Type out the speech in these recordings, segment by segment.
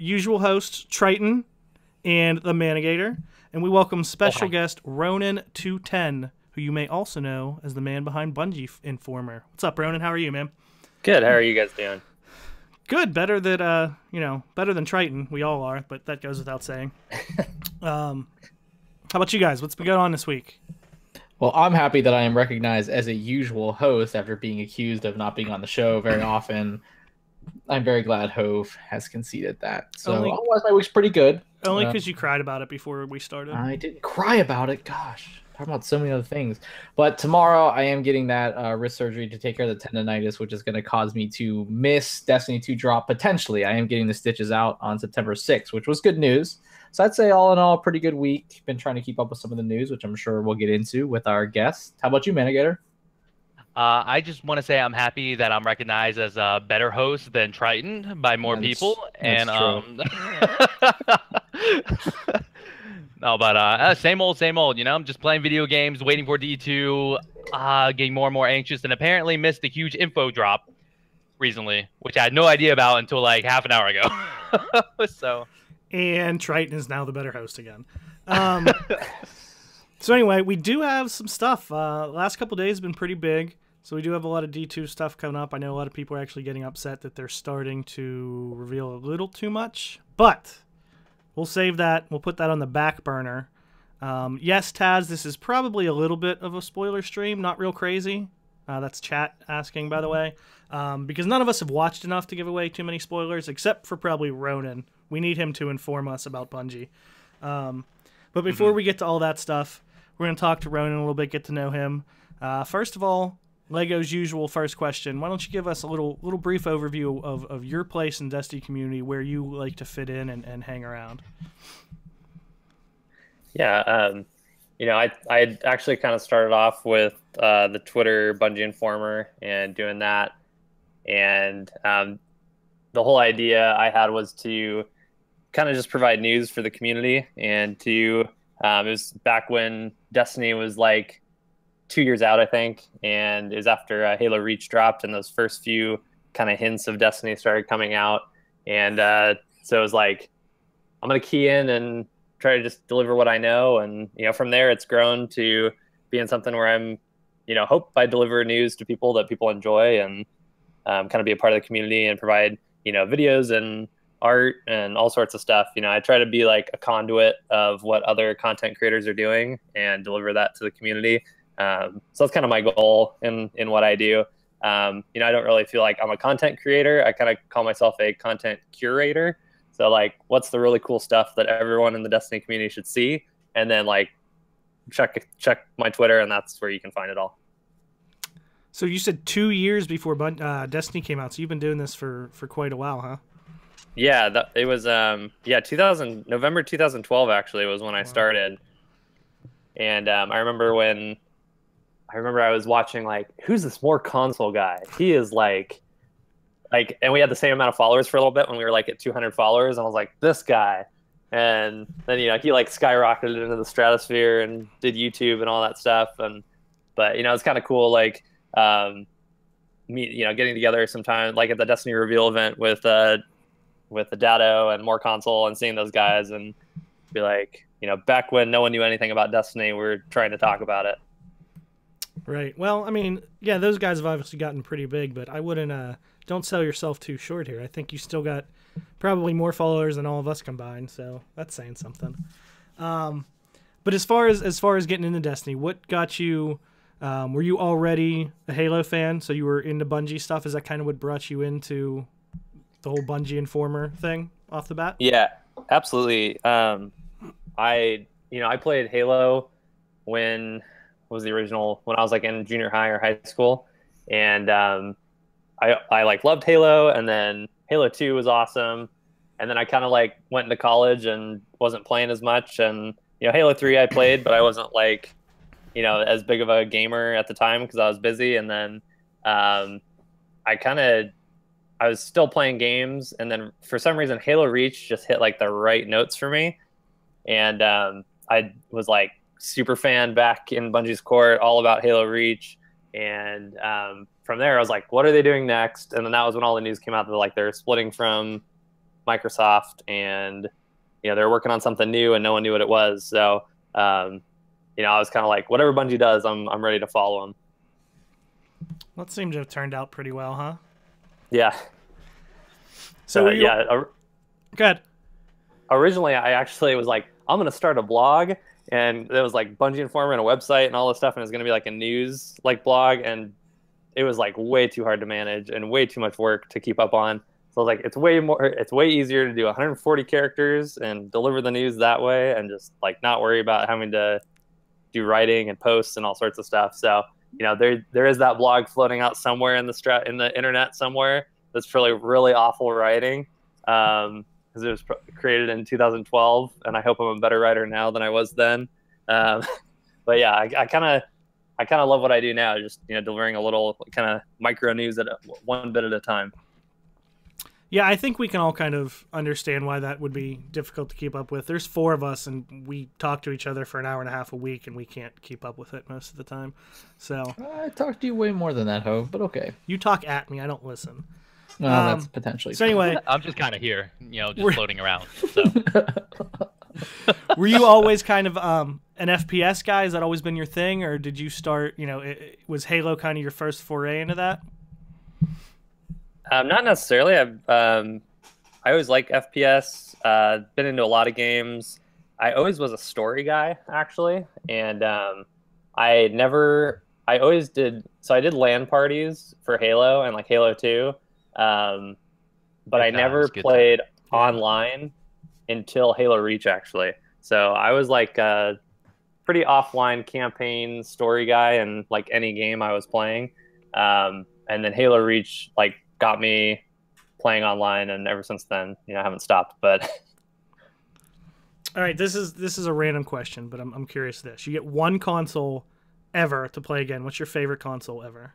usual hosts, Triton and the Manigator, and we welcome special guest Ronin 210, who you may also know as the man behind Bungie Informer. What's up, Ronin? How are you, man? Good. How are you guys doing? Good. Better than better than Triton. We all are, but that goes without saying. How about you guys? What's been going on this week? Well, I'm happy that I am recognized as a usual host after being accused of not being on the show very often. I'm very glad Hove has conceded that. So otherwise, my week's pretty good. Only because you cried about it before we started. I didn't cry about it. Gosh, talking about so many other things. But tomorrow, I am getting that wrist surgery to take care of the tendonitis, which is going to cause me to miss Destiny 2 drop potentially. I am getting the stitches out on September 6th, which was good news. So I'd say all in all, a pretty good week. Been trying to keep up with some of the news, which I'm sure we'll get into with our guests. How about you, Manigator? I just want to say I'm happy that I'm recognized as a better host than Triton by more people. That's No, but same old, same old. I'm just playing video games, waiting for D2, getting more and more anxious, and apparently missed a huge info drop recently, which I had no idea about until like half an hour ago. And Triton is now the better host again. So anyway, we do have some stuff. Last couple days have been pretty big, so we do have a lot of D2 stuff coming up. I know a lot of people are actually getting upset that they're starting to reveal a little too much, but we'll save that. We'll put that on the back burner. Yes, Taz, this is probably a little bit of a spoiler stream, not real crazy. That's chat asking, by the way, because none of us have watched enough to give away too many spoilers, except for probably Ronin. We need him to inform us about Bungie. But before we get to all that stuff, we're going to talk to Ronin a little bit, get to know him. First of all, Lego's usual first question. Why don't you give us a little brief overview of your place in the Destiny community, where you like to fit in and hang around? Yeah, I actually kind of started off with the Twitter Bungie Informer and doing that. And the whole idea I had was to kind of just provide news for the community and to it was back when Destiny was like 2 years out, I think, and it was after Halo Reach dropped and those first few kind of hints of Destiny started coming out. And so it was like, I'm going to key in and try to just deliver what I know. And, from there it's grown to being something where I'm, hope I deliver news to people that people enjoy and kind of be a part of the community and provide, videos and art and all sorts of stuff. I try to be like a conduit of what other content creators are doing and deliver that to the community. So that's kind of my goal in what I do. I don't really feel like I'm a content creator. I kind of call myself a content curator. So like, what's the really cool stuff that everyone in the Destiny community should see? And then like check my Twitter, and that's where you can find it all. So you said 2 years before Destiny came out. So you've been doing this for quite a while, huh? Yeah, it was November 2012 actually was when I started. And I remember I was watching like, who's this more console guy? He is like and we had the same amount of followers for a little bit when we were like at 200 followers, and I was like, this guy. And then he like skyrocketed into the stratosphere and did YouTube and all that stuff. But it's kind of cool like getting together sometime like at the Destiny reveal event with the Datto and More Console and seeing those guys and be like, back when no one knew anything about Destiny, we were trying to talk about it. Right. Well, I mean, yeah, those guys have obviously gotten pretty big, but I wouldn't, don't sell yourself too short here. I think you still got probably more followers than all of us combined, so that's saying something. But as far as getting into Destiny, what got you, were you already a Halo fan? So you were into Bungie stuff? Is that kind of what brought you into the whole Bungie Informer thing off the bat? Yeah, absolutely. I played Halo when I was like in junior high or high school, and I like loved Halo, and then Halo 2 was awesome, and then I kind of like went into college and wasn't playing as much, and Halo 3 I played, but I wasn't like as big of a gamer at the time because I was busy, and then I was still playing games, and then for some reason Halo Reach just hit like the right notes for me, and I was like super fan back in Bungie's court, all about Halo Reach, and from there I was like, what are they doing next? And then that was when all the news came out that like they're splitting from Microsoft, and they're working on something new, and no one knew what it was. So I was kind of like, whatever Bungie does, I'm ready to follow them. Well, it seemed to have turned out pretty well, huh? Yeah. So good. Originally, I actually was like, I'm gonna start a blog, and there was like Bungie Informer and a website and all this stuff, and it's gonna be like a news blog, and it was like way too hard to manage and way too much work to keep up on. So like, it's way easier to do 140 characters and deliver the news that way, and just like not worry about having to do writing and posts and all sorts of stuff. So there is that blog floating out somewhere in the internet somewhere that's really awful writing, because it was created in 2012, and I hope I'm a better writer now than I was then. But yeah, I kind of love what I do now, just delivering a little kind of micro news at one bit at a time. Yeah, I think we can all kind of understand why that would be difficult to keep up with. There's 4 of us, and we talk to each other for an hour and a half a week, and we can't keep up with it most of the time. So I talk to you way more than that, Hove, but okay. You talk at me. I don't listen. Well, that's potentially. So anyway, I'm just kind of here, just floating around. So. Were you always kind of an FPS guy? Has that always been your thing, or did you start? Was Halo kind of your first foray into that? Not necessarily. I always liked FPS. Been into a lot of games. I always was a story guy, actually, and I always did. So I did LAN parties for Halo and like Halo 2, but I never played online until Halo Reach, actually. So I was like a pretty offline campaign story guy in like any game I was playing, and then Halo Reach got me playing online, and ever since then, I haven't stopped. But all right, this is a random question, but I'm curious this. You get one console ever to play again. What's your favorite console ever?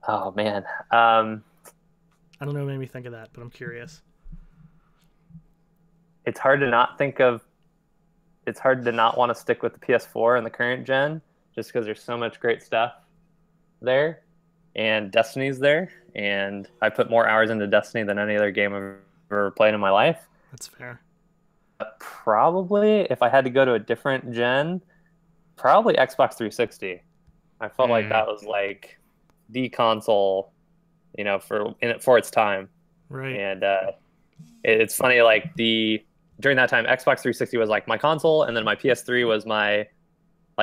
Oh man, I don't know what made me think of that, but I'm curious. It's hard to not want to stick with the PS4 and the current gen, just because there's so much great stuff there. And Destiny's there, and I put more hours into Destiny than any other game I've ever played in my life. That's fair. Probably, if I had to go to a different gen, probably Xbox 360. I felt like that was like the console, for its time. Right. And it's funny, during that time, Xbox 360 was like my console, and then my PS3 was my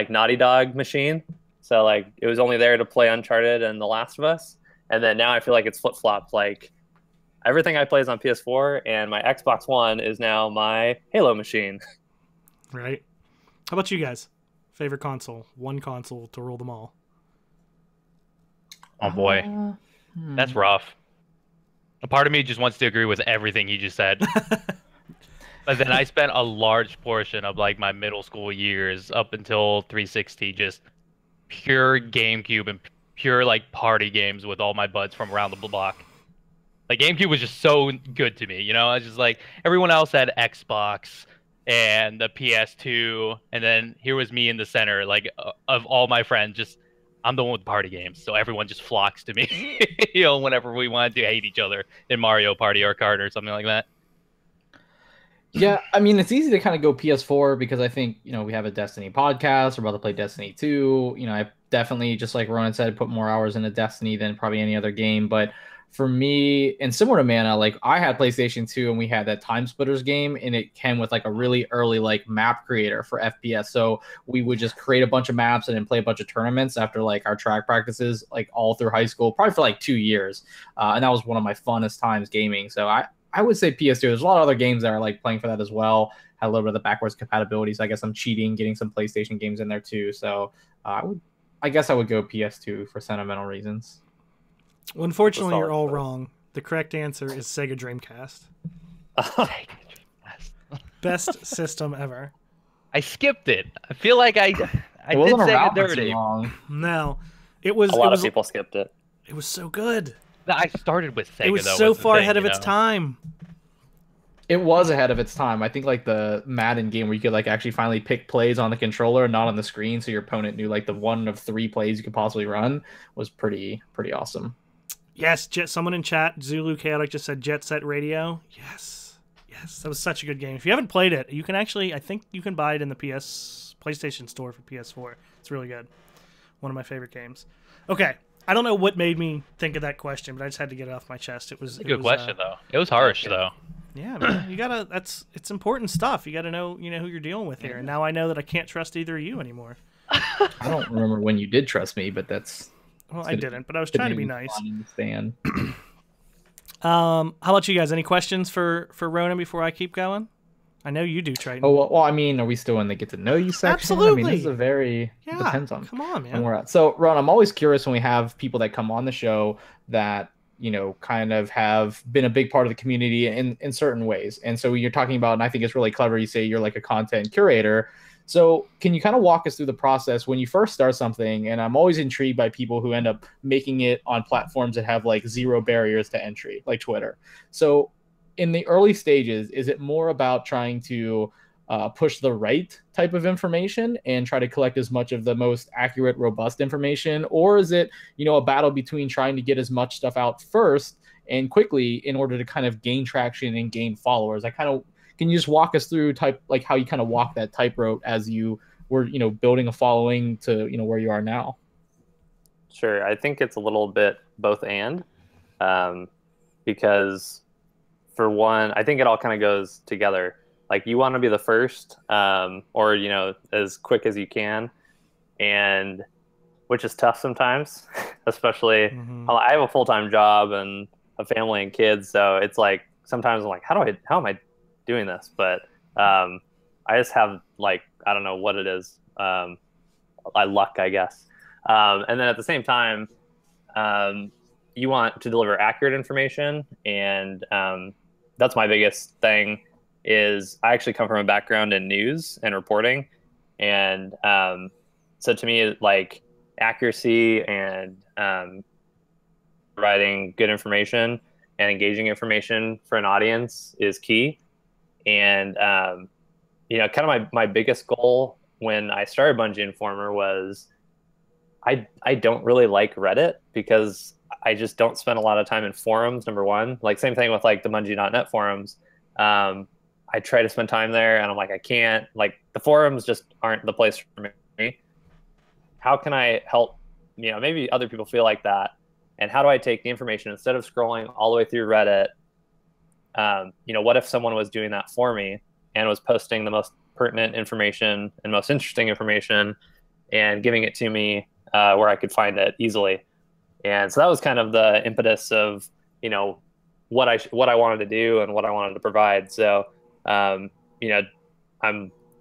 Naughty Dog machine. So it was only there to play Uncharted and The Last of Us. And then now I feel like it's flip-flopped. Everything I play is on PS4, and my Xbox One is now my Halo machine. Right. How about you guys? Favorite console? One console to rule them all. Oh boy. That's rough. A part of me just wants to agree with everything you just said. But then I spent a large portion of my middle school years up until 360 just pure GameCube and pure party games with all my buds from around the block. GameCube was just so good to me, I was just everyone else had Xbox and the PS2, and then here was me in the center, of all my friends, I'm the one with party games, so everyone just flocks to me, whenever we wanted to hate each other in Mario Party or Kart or something like that. Yeah, I mean, it's easy to kind of go PS4 because I think, we have a Destiny podcast. We're about to play Destiny 2. I definitely, just like Ronin said, put more hours into Destiny than probably any other game. But for me, and similar to Mana, I had PlayStation 2 and we had that Time Splitters game, and it came with a really early map creator for FPS. So we would just create a bunch of maps and then play a bunch of tournaments after our track practices, all through high school, probably for 2 years. And that was one of my funnest times gaming. So I would say PS2. There's a lot of other games that are playing for that as well. Had a little bit of the backwards compatibility, so I guess I'm cheating, getting some PlayStation games in there too. So I guess I would go PS2 for sentimental reasons. Well, unfortunately, you're all wrong. The correct answer is Sega Dreamcast. Best system ever. I skipped it. I feel like I did Sega dirty. No, it was. A lot of people skipped it. It was so good. I started with Sega. It was so far ahead of its time. It was ahead of its time. I think the Madden game where you could actually finally pick plays on the controller and not on the screen, so your opponent knew the one of 3 plays you could possibly run was pretty awesome. Yes, someone in chat, Zulu Chaotic, just said Jet Set Radio. Yes, that was such a good game. If you haven't played it, you can actually, I think you can buy it in the PlayStation Store for PS4. It's really good. One of my favorite games. Okay, I don't know what made me think of that question, but I just had to get it off my chest. It was a good question though. It was harsh though. Yeah, man, you gotta. It's important stuff. You gotta know, who you're dealing with here. And now I know that I can't trust either of you anymore. I don't remember when you did trust me, but that's. Well, I didn't, but I was trying to be nice. How about you guys? Any questions for Ronin before I keep going? I know you do, Triton. Oh, well, I mean, are we still in the get to know you section? Absolutely. I mean, this is a very depends on. Come on, man. When we're at. So, Ron, I'm always curious when we have people that come on the show that kind of have been a big part of the community in certain ways. And so you're talking about, and I think it's really clever. You say you're like a content curator. So can you kind of walk us through the process when you first start something? And I'm always intrigued by people who end up making it on platforms that have like zero barriers to entry, like Twitter. So in the early stages, is it more about trying to push the right type of information and try to collect as much of the most accurate, robust information? Or is it, a battle between trying to get as much stuff out first and quickly in order to kind of gain traction and gain followers? Can you just walk us through how you kind of walk that tightrope as you were, building a following to, where you are now? Sure. I think it's a little bit both and, because for one, I think it all kind of goes together. Like you want to be the first, or, as quick as you can, and which is tough sometimes, especially I have a full-time job and a family and kids. So it's like, sometimes I'm like, how am I doing this? But I just have I don't know what it is. Luck, I guess. And then at the same time, you want to deliver accurate information. And that's my biggest thing is I actually come from a background in news and reporting. And so to me, accuracy and providing good information and engaging information for an audience is key. And, kind of my biggest goal when I started Bungie Informer was I don't really like Reddit because I just don't spend a lot of time in forums, number one. Same thing with the Bungie.net forums. I try to spend time there and I'm like, I can't. The forums just aren't the place for me. How can I help, maybe other people feel like that? And how do I take the information instead of scrolling all the way through Reddit? What if someone was doing that for me and was posting the most pertinent information and most interesting information and giving it to me where I could find it easily? And so that was kind of the impetus of, what I wanted to do and what I wanted to provide. So, I'm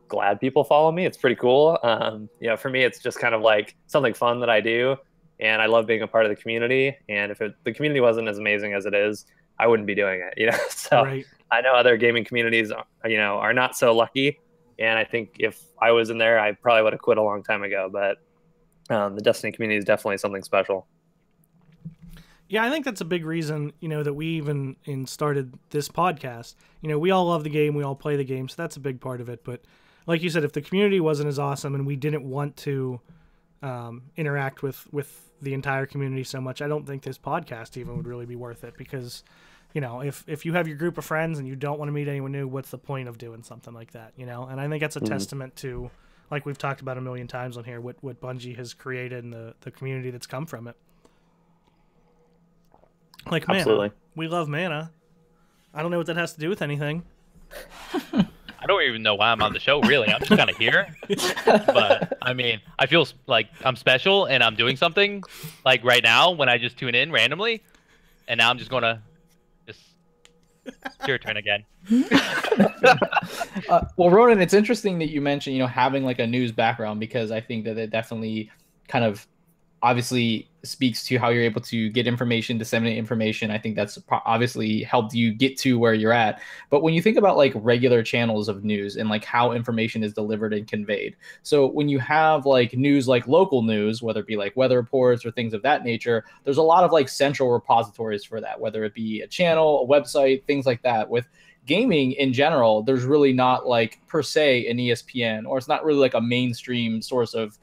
glad people follow me. It's pretty cool. For me, it's just kind of like something fun that I do. And I love being a part of the community. And if the community wasn't as amazing as it is, I wouldn't be doing it, So right. I know other gaming communities, are not so lucky. And I think if I was in there, I probably would have quit a long time ago. But the Destiny community is definitely something special. Yeah, I think that's a big reason, that we even started this podcast. We all love the game. We all play the game. So that's a big part of it. But like you said, if the community wasn't as awesome and we didn't want to interact with the entire community so much, I don't think this podcast even would really be worth it because, if you have your group of friends and you don't want to meet anyone new, what's the point of doing something like that, And I think that's a testament to, like we've talked about a million times on here, what Bungie has created and the community that's come from it. Like Mana. Absolutely. We love Mana. I don't know what that has to do with anything. I don't even know why I'm on the show, really. I'm just kind of here. But, I mean, I feel like I'm special and I'm doing something, like right now when I just tune in randomly. And now I'm just going to it's your turn again. Well, Ronin, it's interesting that you mentioned, having like a news background because I think that it definitely kind of obviously speaks to how you're able to get information, disseminate information. I think that's obviously helped you get to where you're at. But when you think about like regular channels of news and like how information is delivered and conveyed. So when you have like news, like local news, whether it be like weather reports or things of that nature, there's a lot of like central repositories for that, whether it be a channel, a website, things like that. With gaming in general, there's really not like per se an ESPN, or it's not really like a mainstream source of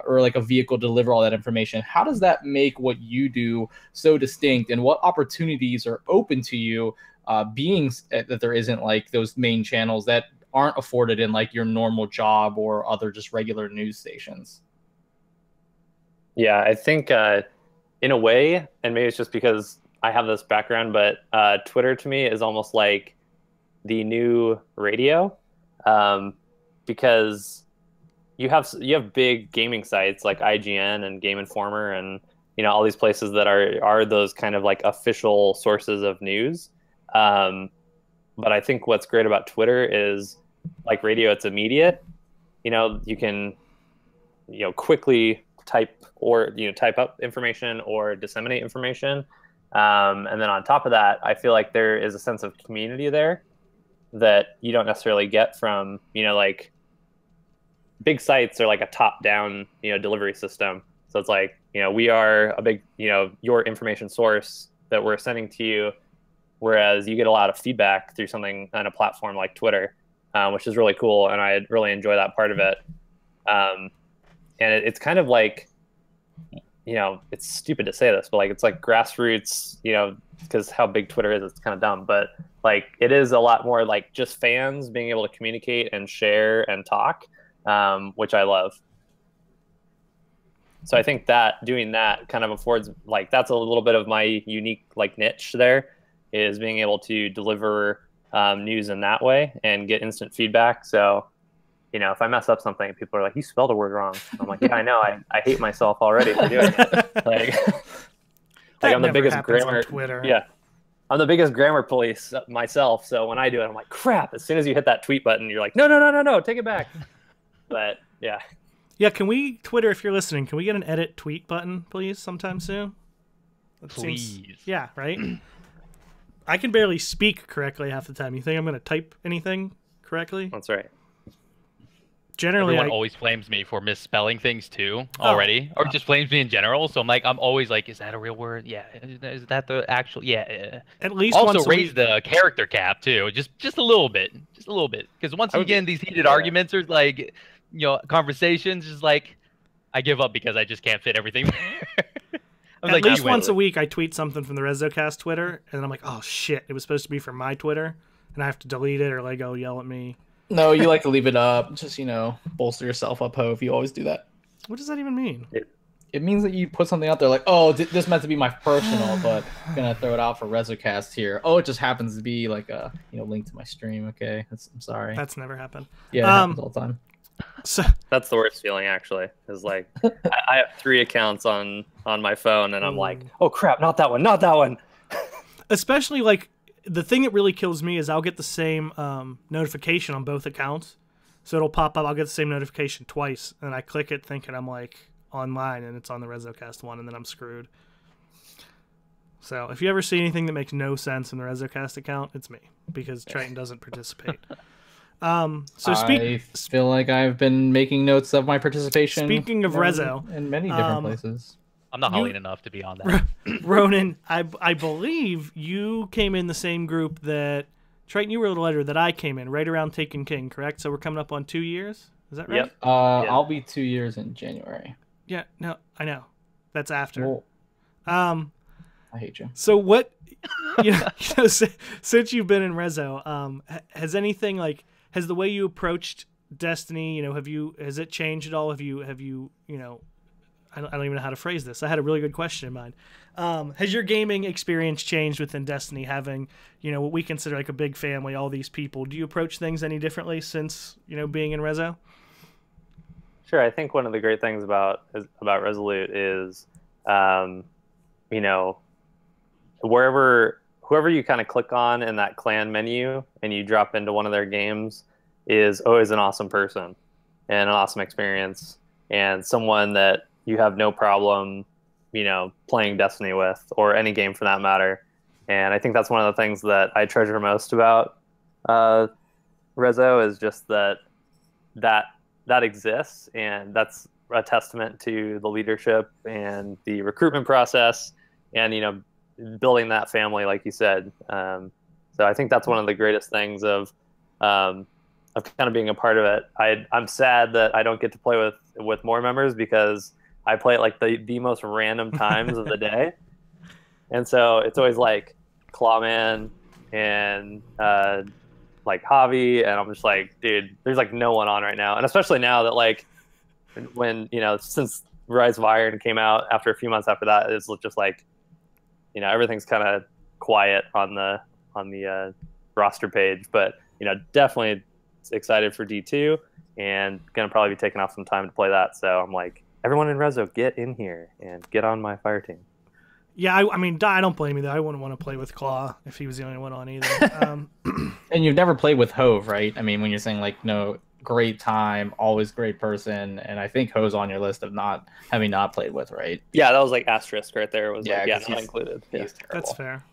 or like a vehicle to deliver all that information. How does that make what you do so distinct, and what opportunities are open to you, being that there isn't like those main channels that aren't afforded in like your normal job or other just regular news stations? Yeah, I think in a way, and maybe it's just because I have this background, but Twitter to me is almost like the new radio, because you have big gaming sites like IGN and Game Informer and all these places that are those kind of like official sources of news. But I think what's great about Twitter is, like radio, it's immediate. You can quickly type up information or disseminate information. And then on top of that, I feel like there is a sense of community there that you don't necessarily get from, like big sites are like a top-down, delivery system. So it's like, we are a big, your information source that we're sending to you, whereas you get a lot of feedback through something on a platform like Twitter, which is really cool, and I really enjoy that part of it. And it's kind of like, it's stupid to say this, but like it's like grassroots, because how big Twitter is, it's kind of dumb, but like it is a lot more like just fans being able to communicate and share and talk, which I love. So I think that doing that kind of affords, like, that's a little bit of my unique like niche there, is being able to deliver news in that way and get instant feedback. So if I mess up something, people are like, "You spelled a word wrong." I'm like, "Yeah, I know. I hate myself already for doing it." Like I'm the biggest grammar. Twitter. Yeah, I'm the biggest grammar police myself. So when I do it, I'm like, "Crap!" As soon as you hit that tweet button, you're like, "No, take it back." But yeah. Yeah, can we, Twitter, if you're listening, can we get an edit tweet button, please, sometime soon? Please. Yeah, right? I can barely speak correctly half the time. You think I'm going to type anything correctly? That's right. Generally, everyone always flames me for misspelling things too already, or just flames me in general. So I'm always like, is that a real word? Yeah. Is that the actual? Yeah. At least also once raise the character cap too, just a little bit, because once you get in these heated arguments or like conversations, just like I give up because I just can't fit everything there. At least once a week, I tweet something from the REZOcast Twitter, and I'm like, oh shit, it was supposed to be from my Twitter, and I have to delete it, or Lego yell at me. No, you like to leave it up. Just, bolster yourself up, Hove. You always do that. What does that even mean? It means that you put something out there like, oh, this meant to be my personal, but I'm going to throw it out for REZOcast here. Oh, it just happens to be like a link to my stream. Okay, I'm sorry. That's never happened. Yeah, it happens all the time. So that's the worst feeling, actually, is like I have 3 accounts on my phone, and I'm like, oh crap, not that one. Especially like, the thing that really kills me is I'll get the same notification on both accounts. So it'll pop up, I'll get the same notification twice, and I click it thinking I'm like online, and it's on the REZOcast one, and then I'm screwed. So if you ever see anything that makes no sense in the REZOcast account, it's me, because Triton doesn't participate. I feel like I've been making notes of my participation. Speaking of REZO, in many different places. I'm not Hollywood enough to be on that. Ronin, I believe you came in the same group that Triton. You wrote a letter that I came in right around Taken King, correct? So we're coming up on 2 years. Is that right? Yep. I'll be 2 years in January. Yeah. No, I know. That's after. Well, I hate you. So what? Since you've been in Rezo, has anything like? Has the way you approached Destiny, has it changed at all? Have you, I don't even know how to phrase this. I had a really good question in mind. Has your gaming experience changed within Destiny, having, what we consider like a big family, all these people? Do you approach things any differently since, being in Rezo? Sure. I think one of the great things about Resolute is, whoever you kind of click on in that clan menu and you drop into one of their games is always an awesome person and an awesome experience, and someone that you have no problem, playing Destiny with, or any game for that matter. And I think that's one of the things that I treasure most about Rezo, is just that exists, and that's a testament to the leadership and the recruitment process, and building that family, like you said. So I think that's one of the greatest things of kind of being a part of it. I'm sad that I don't get to play with more members because I play at like the most random times of the day, and so it's always like Clawman and like Javi, and I'm just like, dude, there's like no one on right now, and especially now that like when since Rise of Iron came out after a few months after that, it's just like everything's kind of quiet on the roster page, but definitely excited for D2 and gonna probably be taking off some time to play that. So I'm like, everyone in Rezo, get in here and get on my fire team. Yeah, I mean, I don't blame you though. I wouldn't want to play with Claw if he was the only one on either. And you've never played with Hove, right? I mean, when you're saying like no, great time, always great person, and I think Hove's on your list of not played with, right? Yeah, that was like asterisk right there. It was Yeah, not included. Yeah. That's fair.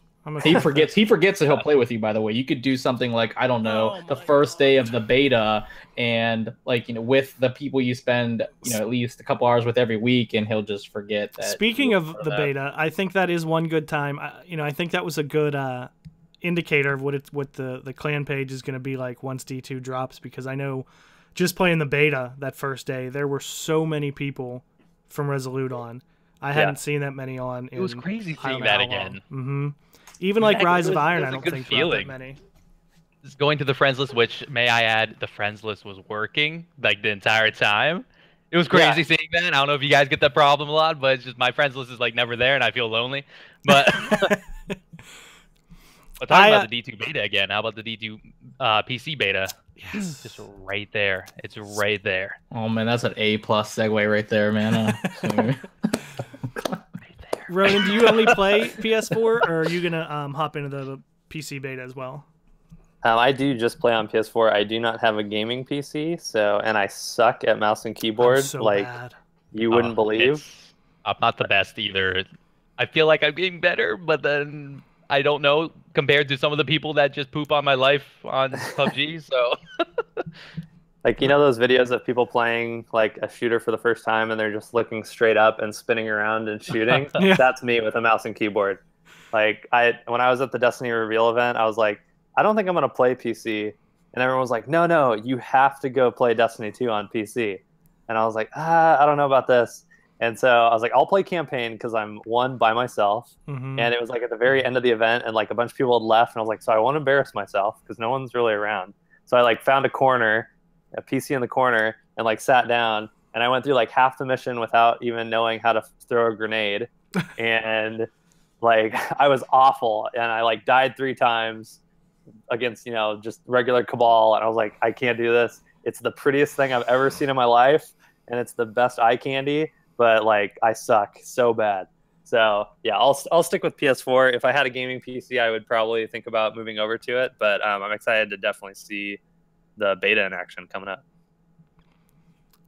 He forgets that he'll play with you, by the way. You could do something like, I don't know, the first day of the beta, and like with the people you spend at least a couple hours with every week, and he'll just forget that. Speaking of the beta, I think that is one good time. I think that was a good indicator of what the clan page is going to be like once D2 drops, because I know just playing the beta that first day, there were so many people from Resolute on. I hadn't seen that many on. It was crazy seeing that again. Mm-hmm. Even like Rise of Iron, I don't think feeling. that many. Just going to the friends list, which may I add, the friends list was working like the entire time. It was crazy seeing that. I don't know if you guys get that problem a lot, but it's just my friends list is like never there, and I feel lonely. But talking about the D2 beta again. How about the D2 PC beta? Yes, just right there. It's right there. Oh man, that's an A+ segue right there, man. Ronin, do you only play PS4, or are you gonna hop into the PC beta as well? I do just play on PS4. I do not have a gaming PC, and I suck at mouse and keyboard. I'm so bad. You wouldn't believe. I'm not the best either. I feel like I'm getting better, but then I don't know compared to some of the people that just poop on my life on PUBG. So. Like, those videos of people playing like a shooter for the first time and they're just looking straight up and spinning around and shooting? Yeah. That's me with a mouse and keyboard. Like, when I was at the Destiny reveal event, I was like, I don't think I'm going to play PC. And everyone was like, no, you have to go play Destiny 2 on PC. And I was like, I don't know about this. And so I was like, I'll play campaign because I'm by myself. Mm-hmm. And it was like at the very end of the event and like a bunch of people had left. And I was like, so I won't embarrass myself because no one's really around. So I like found a PC in the corner, and like sat down, and I went through like half the mission without even knowing how to throw a grenade. And like I was awful, and I like died 3 times against just regular Cabal, and I was like, I can't do this. It's the prettiest thing I've ever seen in my life, and it's the best eye candy, but like I suck so bad. So yeah, I'll stick with PS4. If I had a gaming PC, I would probably think about moving over to it, but I'm excited to definitely see the beta in action coming up.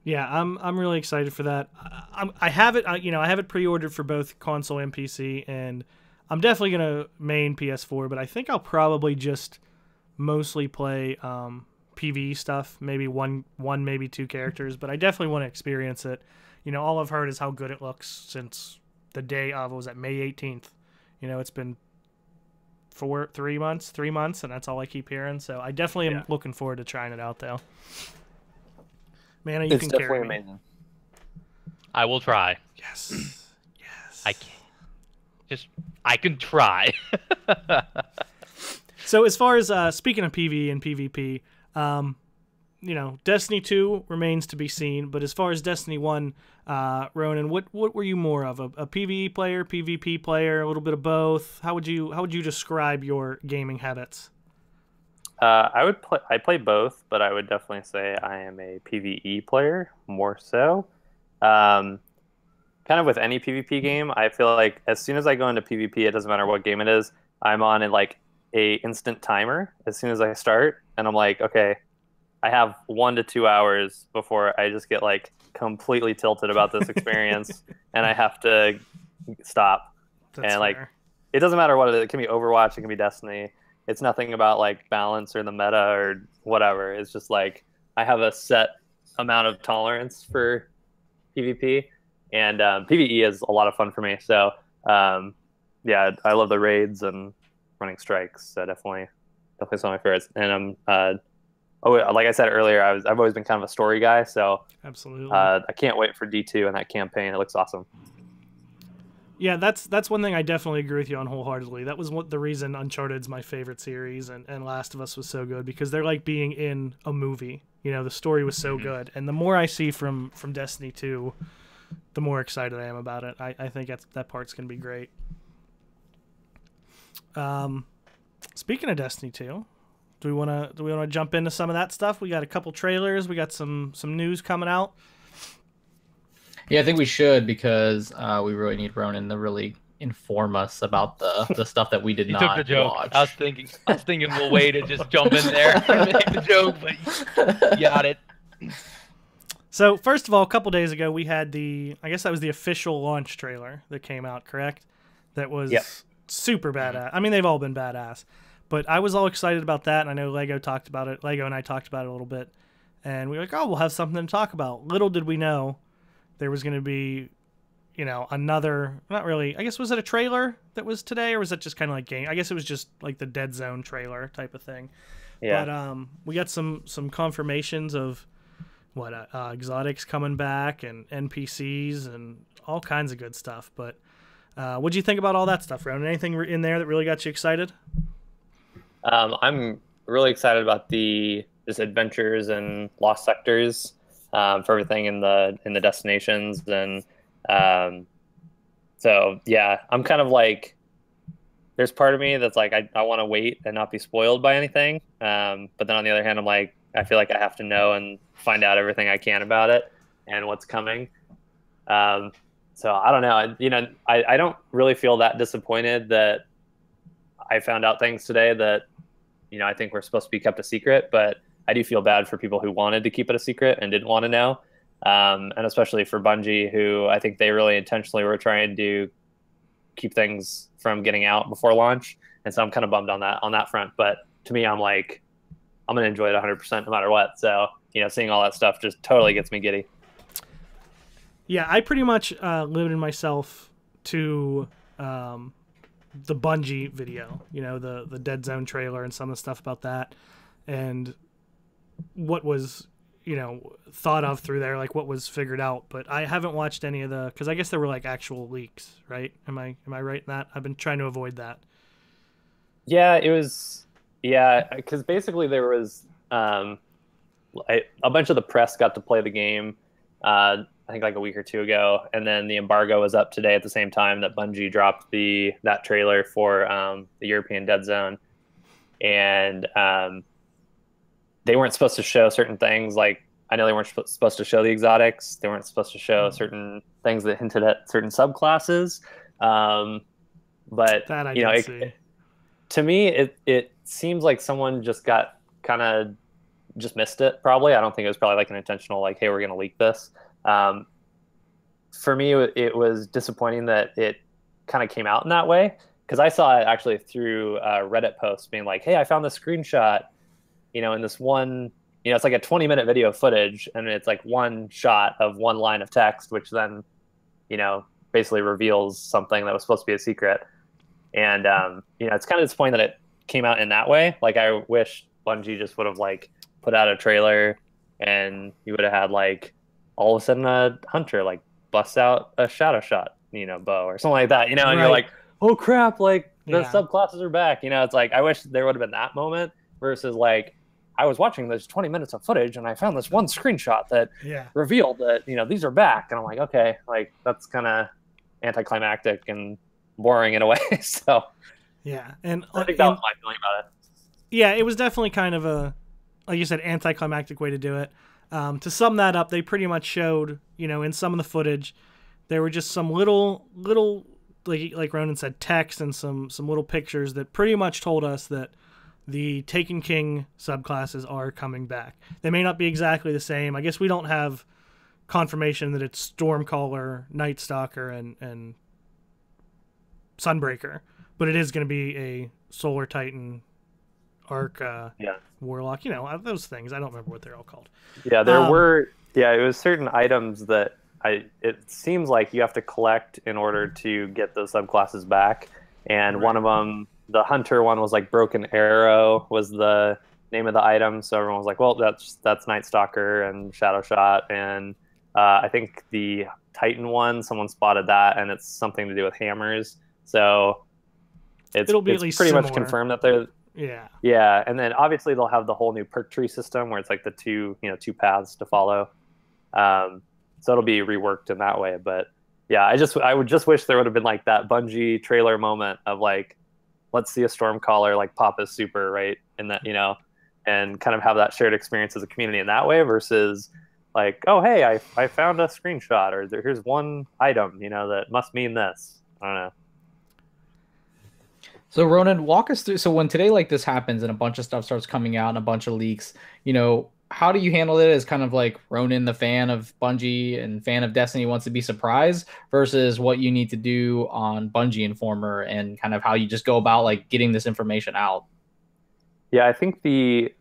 Yeah, I'm really excited for that. I have it, I have it pre-ordered for both console and PC, and I'm definitely gonna main PS4. But I think I'll probably just mostly play PvE stuff. Maybe one, maybe 2 characters. But I definitely want to experience it. All I've heard is how good it looks since the day of. What was that, May 18th? It's been 3 months, and that's all I keep hearing. So I definitely am looking forward to trying it out, though. Man, you can carry me. Amazing. I will try. Yes. I can try. So as far as speaking of PvE and PvP, Destiny 2 remains to be seen. But as far as Destiny 1, Ronin, what were you more of? A PvE player, PvP player, a little bit of both? How would you describe your gaming habits? I play both, but I would definitely say I am a PvE player more so. Kind of with any PvP game, I feel like as soon as I go into PvP, it doesn't matter what game it is, I'm on a instant timer as soon as I start, and I'm like, okay, I have 1 to 2 hours before I just get like completely tilted about this experience, and I have to stop. That's and like, fair. it doesn't matter what it is. It can be Overwatch, it can be Destiny. It's nothing about like balance or the meta or whatever. It's just like I have a set amount of tolerance for PvP, and PvE is a lot of fun for me. So yeah, I love the raids and running strikes. So definitely some of my favorites. And I'm oh, like I said earlier, I've always been kind of a story guy, so Absolutely. I can't wait for D2 and that campaign. It looks awesome. Yeah, that's one thing I definitely agree with you on wholeheartedly. That was the reason Uncharted's my favorite series, and Last of Us was so good, because they're like being in a movie. You know, the story was so good, and the more I see from Destiny 2, the more excited I am about it. I think that part's gonna be great. Speaking of Destiny 2, do we wanna jump into some of that stuff? We got a couple trailers. We got some news coming out. Yeah, I think we should, because we really need Ronin to really inform us about the stuff that we did He not took the joke. watch. I was thinking we'll wait and just jump in there and make the joke, but you got it. So first of all, a couple days ago we had I guess that was the official launch trailer that came out, correct? That was super badass. I mean, they've all been badass, but I was all excited about that, and I know Lego talked about it. Lego and I talked about it a little bit, and we were like, oh, we'll have something to talk about. Little did we know there was going to be, you know, another, not really, I guess, was it a trailer that was today, or was it just kind of like game? I guess it was just like the Dead Zone trailer type of thing. Yeah. But we got some confirmations of what exotics coming back and NPCs and all kinds of good stuff. But what'd you think about all that stuff, Ronan? Anything in there that really got you excited? I'm really excited about just adventures and lost sectors. For everything in the destinations, and so yeah, I'm kind of like, there's part of me that's like I want to wait and not be spoiled by anything, but then on the other hand, I'm like, I feel like I have to know and find out everything I can about it and what's coming. So I don't know, I don't really feel that disappointed that I found out things today that I think were supposed to be kept a secret, but I do feel bad for people who wanted to keep it a secret and didn't want to know. And especially for Bungie, who I think they really intentionally were trying to keep things from getting out before launch. And so I'm kind of bummed on that front. But to me, I'm like, I'm going to enjoy it 100% no matter what. So, seeing all that stuff just totally gets me giddy. Yeah, I pretty much limited myself to the Bungie video, the Dead Zone trailer and some of the stuff about that. And what was thought of through there, like what was figured out, but I haven't watched any of because I guess there were like actual leaks, right? Am I right in that? I've been trying to avoid that. Yeah, it was, because basically there was a bunch of the press got to play the game I think like a week or two ago, and then the embargo was up today at the same time that Bungie dropped that trailer for the European Dead Zone. And they weren't supposed to show certain things. Like, I know they weren't supposed to show the exotics. They weren't supposed to show certain things that hinted at certain subclasses. But that I didn't see. To me, it seems like someone just just missed it. Probably, I don't think it was probably like an intentional, like, hey, we're going to leak this. For me, it was disappointing that it kind of came out in that way, because I saw it actually through Reddit posts being like, hey, I found this screenshot. In this one, it's like a 20-minute video footage, and it's like one shot of one line of text, which then, basically reveals something that was supposed to be a secret. And, it's kind of disappointing that it came out in that way. Like, I wish Bungie just would have like put out a trailer, and you would have had like all of a sudden a hunter like busts out a shadow shot, bow or something like that, and right. You're like, oh crap, like the subclasses are back. It's like, I wish there would have been that moment versus like, I was watching this 20 minutes of footage and I found this one screenshot that revealed that, these are back. And I'm like, okay, like that's kind of anticlimactic and boring in a way. So yeah. And I think that was my feeling about it. Yeah, it was definitely kind of a, like you said, anticlimactic way to do it. To sum that up, they pretty much showed, in some of the footage, there were just some little like Ronan said, text and some little pictures that pretty much told us that the Taken King subclasses are coming back. They may not be exactly the same. I guess we don't have confirmation that it's Stormcaller, Night Stalker, and Sunbreaker, but it is going to be a Solar Titan, Arc, Warlock. Those things. I don't remember what they're all called. Yeah, there were. Yeah, it was certain items that it seems like you have to collect in order to get those subclasses back, and one of them. The hunter one was like Broken Arrow was the name of the item. So everyone was like, well, that's Night Stalker and Shadow Shot. And I think the Titan one, someone spotted that, and it's something to do with hammers. So It'll be at least pretty much similar. confirmed that they're yeah. And then obviously they'll have the whole new perk tree system where it's like the two paths to follow. So it'll be reworked in that way. But yeah, I would just wish there would have been like that Bungie trailer moment of like, let's see a Stormcaller like pop his super, right? And that, and kind of have that shared experience as a community in that way versus like, oh, hey, I found a screenshot, or here's one item, that must mean this. I don't know. So Ronin, walk us through. So when today like this happens and a bunch of stuff starts coming out and a bunch of leaks, how do you handle it as kind of like Ronin, the fan of Bungie and fan of Destiny, wants to be surprised versus what you need to do on Bungie Informer and kind of how you just go about like getting this information out? Yeah, I think the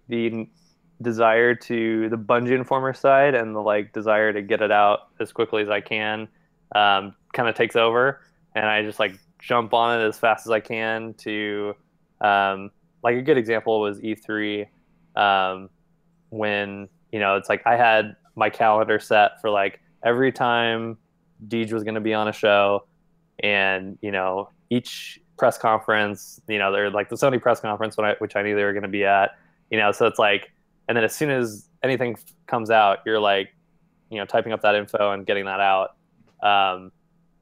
desire to the Bungie Informer side and the like desire to get it out as quickly as I can kind of takes over, and I just like jump on it as fast as I can to like a good example was E3 when it's like I had my calendar set for like every time Deej was going to be on a show, and each press conference, they're like the Sony press conference which I knew they were going to be at, so it's like, and then as soon as anything comes out, you're like typing up that info and getting that out.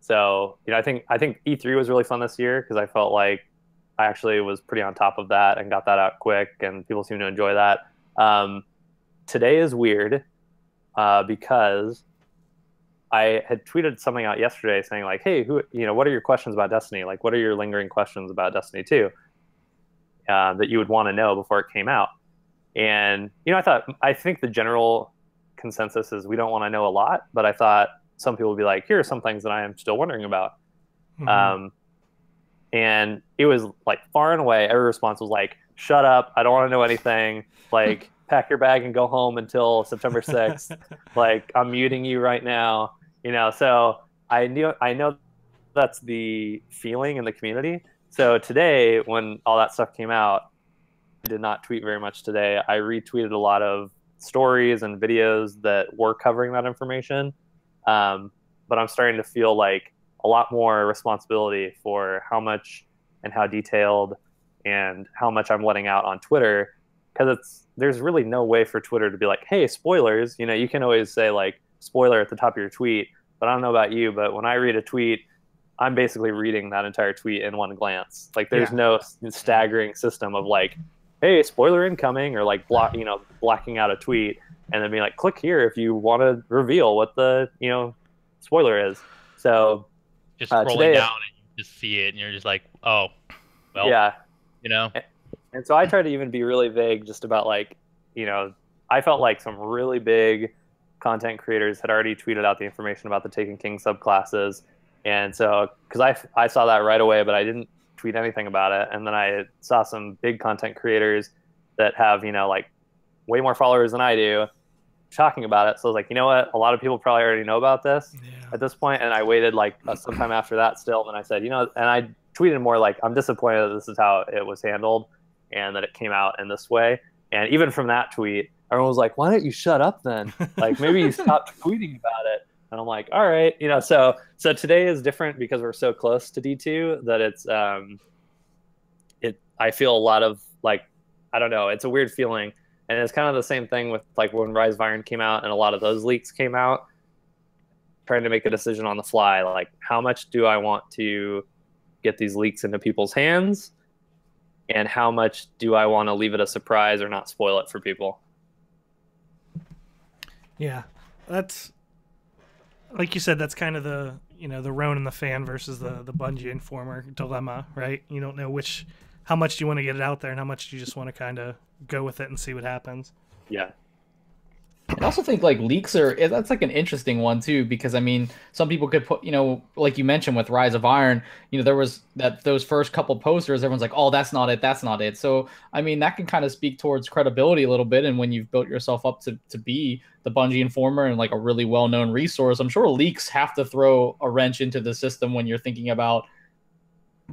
So I think E3 was really fun this year because I felt like I actually was pretty on top of that and got that out quick, and people seem to enjoy that. Today is weird because I had tweeted something out yesterday saying like, hey, what are your questions about Destiny? Like, what are your lingering questions about Destiny 2 that you would want to know before it came out? And I think the general consensus is we don't want to know a lot, but I thought some people would be like, here are some things that I am still wondering about. Mm-hmm. And it was like far and away, every response was like, shut up, I don't want to know anything. Like, pack your bag and go home until September 6th. Like, I'm muting you right now. So I know that's the feeling in the community. So today, when all that stuff came out, I did not tweet very much today. I retweeted a lot of stories and videos that were covering that information. But I'm starting to feel like a lot more responsibility for how much and how detailed and how much I'm letting out on Twitter, because there's really no way for Twitter to be like, hey, spoilers. You can always say like spoiler at the top of your tweet, but I don't know about you, but when I read a tweet, I'm basically reading that entire tweet in one glance. Like, there's no staggering system of like, hey, spoiler incoming, or like blocking out a tweet and then being like, click here if you want to reveal what the spoiler is. So just scrolling down and you just see it and you're just like, oh, well, yeah, And so I try to even be really vague just about like, I felt like some really big content creators had already tweeted out the information about the Taken King subclasses. And so, because I saw that right away, but I didn't tweet anything about it. And then I saw some big content creators that have, like way more followers than I do talking about it. So I was like, you know what? A lot of people probably already know about this at this point. And I waited like sometime after that still. And I said, and I tweeted more like, I'm disappointed that this is how it was handled and that it came out in this way. And even from that tweet, everyone was like, why don't you shut up then? Like, maybe you stopped tweeting about it. And I'm like, all right, so today is different because we're so close to D2 that it's, I feel a lot of like, I don't know, it's a weird feeling. And it's kind of the same thing with like when Rise of Iron came out and a lot of those leaks came out, trying to make a decision on the fly. Like, how much do I want to get these leaks into people's hands? And how much do I want to leave it a surprise or not spoil it for people? Yeah, that's, like you said, that's kind of the, the Ronin, the fan versus the Bungie Informer dilemma, right? You don't know how much do you want to get it out there and how much do you just want to kind of go with it and see what happens. Yeah. I also think like leaks that's like an interesting one too, because I mean, some people could put, like you mentioned with Rise of Iron, there was those first couple posters, everyone's like, oh, that's not it. So, I mean, that can kind of speak towards credibility a little bit. And when you've built yourself up to be the Bungie Informer and like a really well-known resource, I'm sure leaks have to throw a wrench into the system when you're thinking about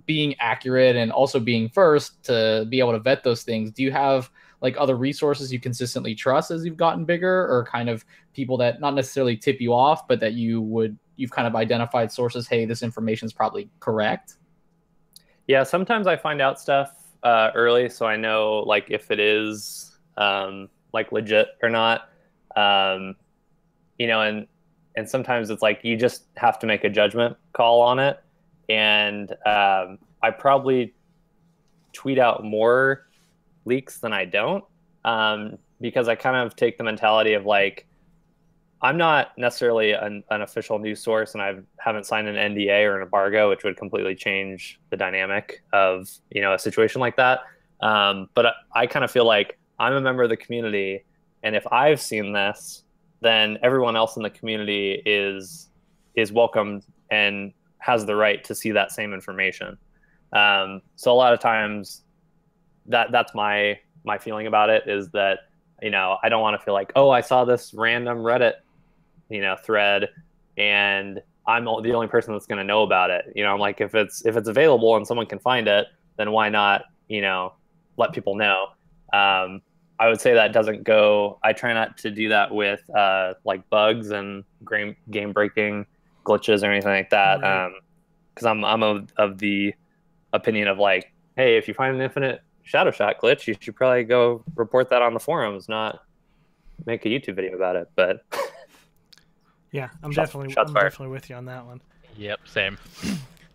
being accurate and also being first to be able to vet those things. Do you have like other resources you consistently trust as you've gotten bigger, or kind of people that not necessarily tip you off, but that you've kind of identified sources, hey, this information is probably correct? Yeah, sometimes I find out stuff early, so I know like if it is like legit or not. You know, and sometimes it's like you just have to make a judgment call on it. And I probably tweet out more leaks than I don't, because I kind of take the mentality of like, I'm not necessarily an official news source, and I haven't signed an NDA or an embargo, which would completely change the dynamic of, you know, a situation like that. But I kind of feel like I'm a member of the community, and if I've seen this, then everyone else in the community is welcome and has the right to see that same information. So a lot of times that's my feeling about it, is that, you know, I don't want to feel like, oh, I saw this random Reddit, you know, thread, and I'm the only person that's going to know about it. You know, I'm like, if it's available and someone can find it, then why not, you know, let people know? I would say that doesn't go. I try not to do that with like bugs and game breaking glitches or anything like that. Because I'm of the opinion of like, hey, if you find an infinite shadow shot glitch, you should probably go report that on the forums, not make a YouTube video about it. But yeah, I'm definitely with you on that one. Yep, same.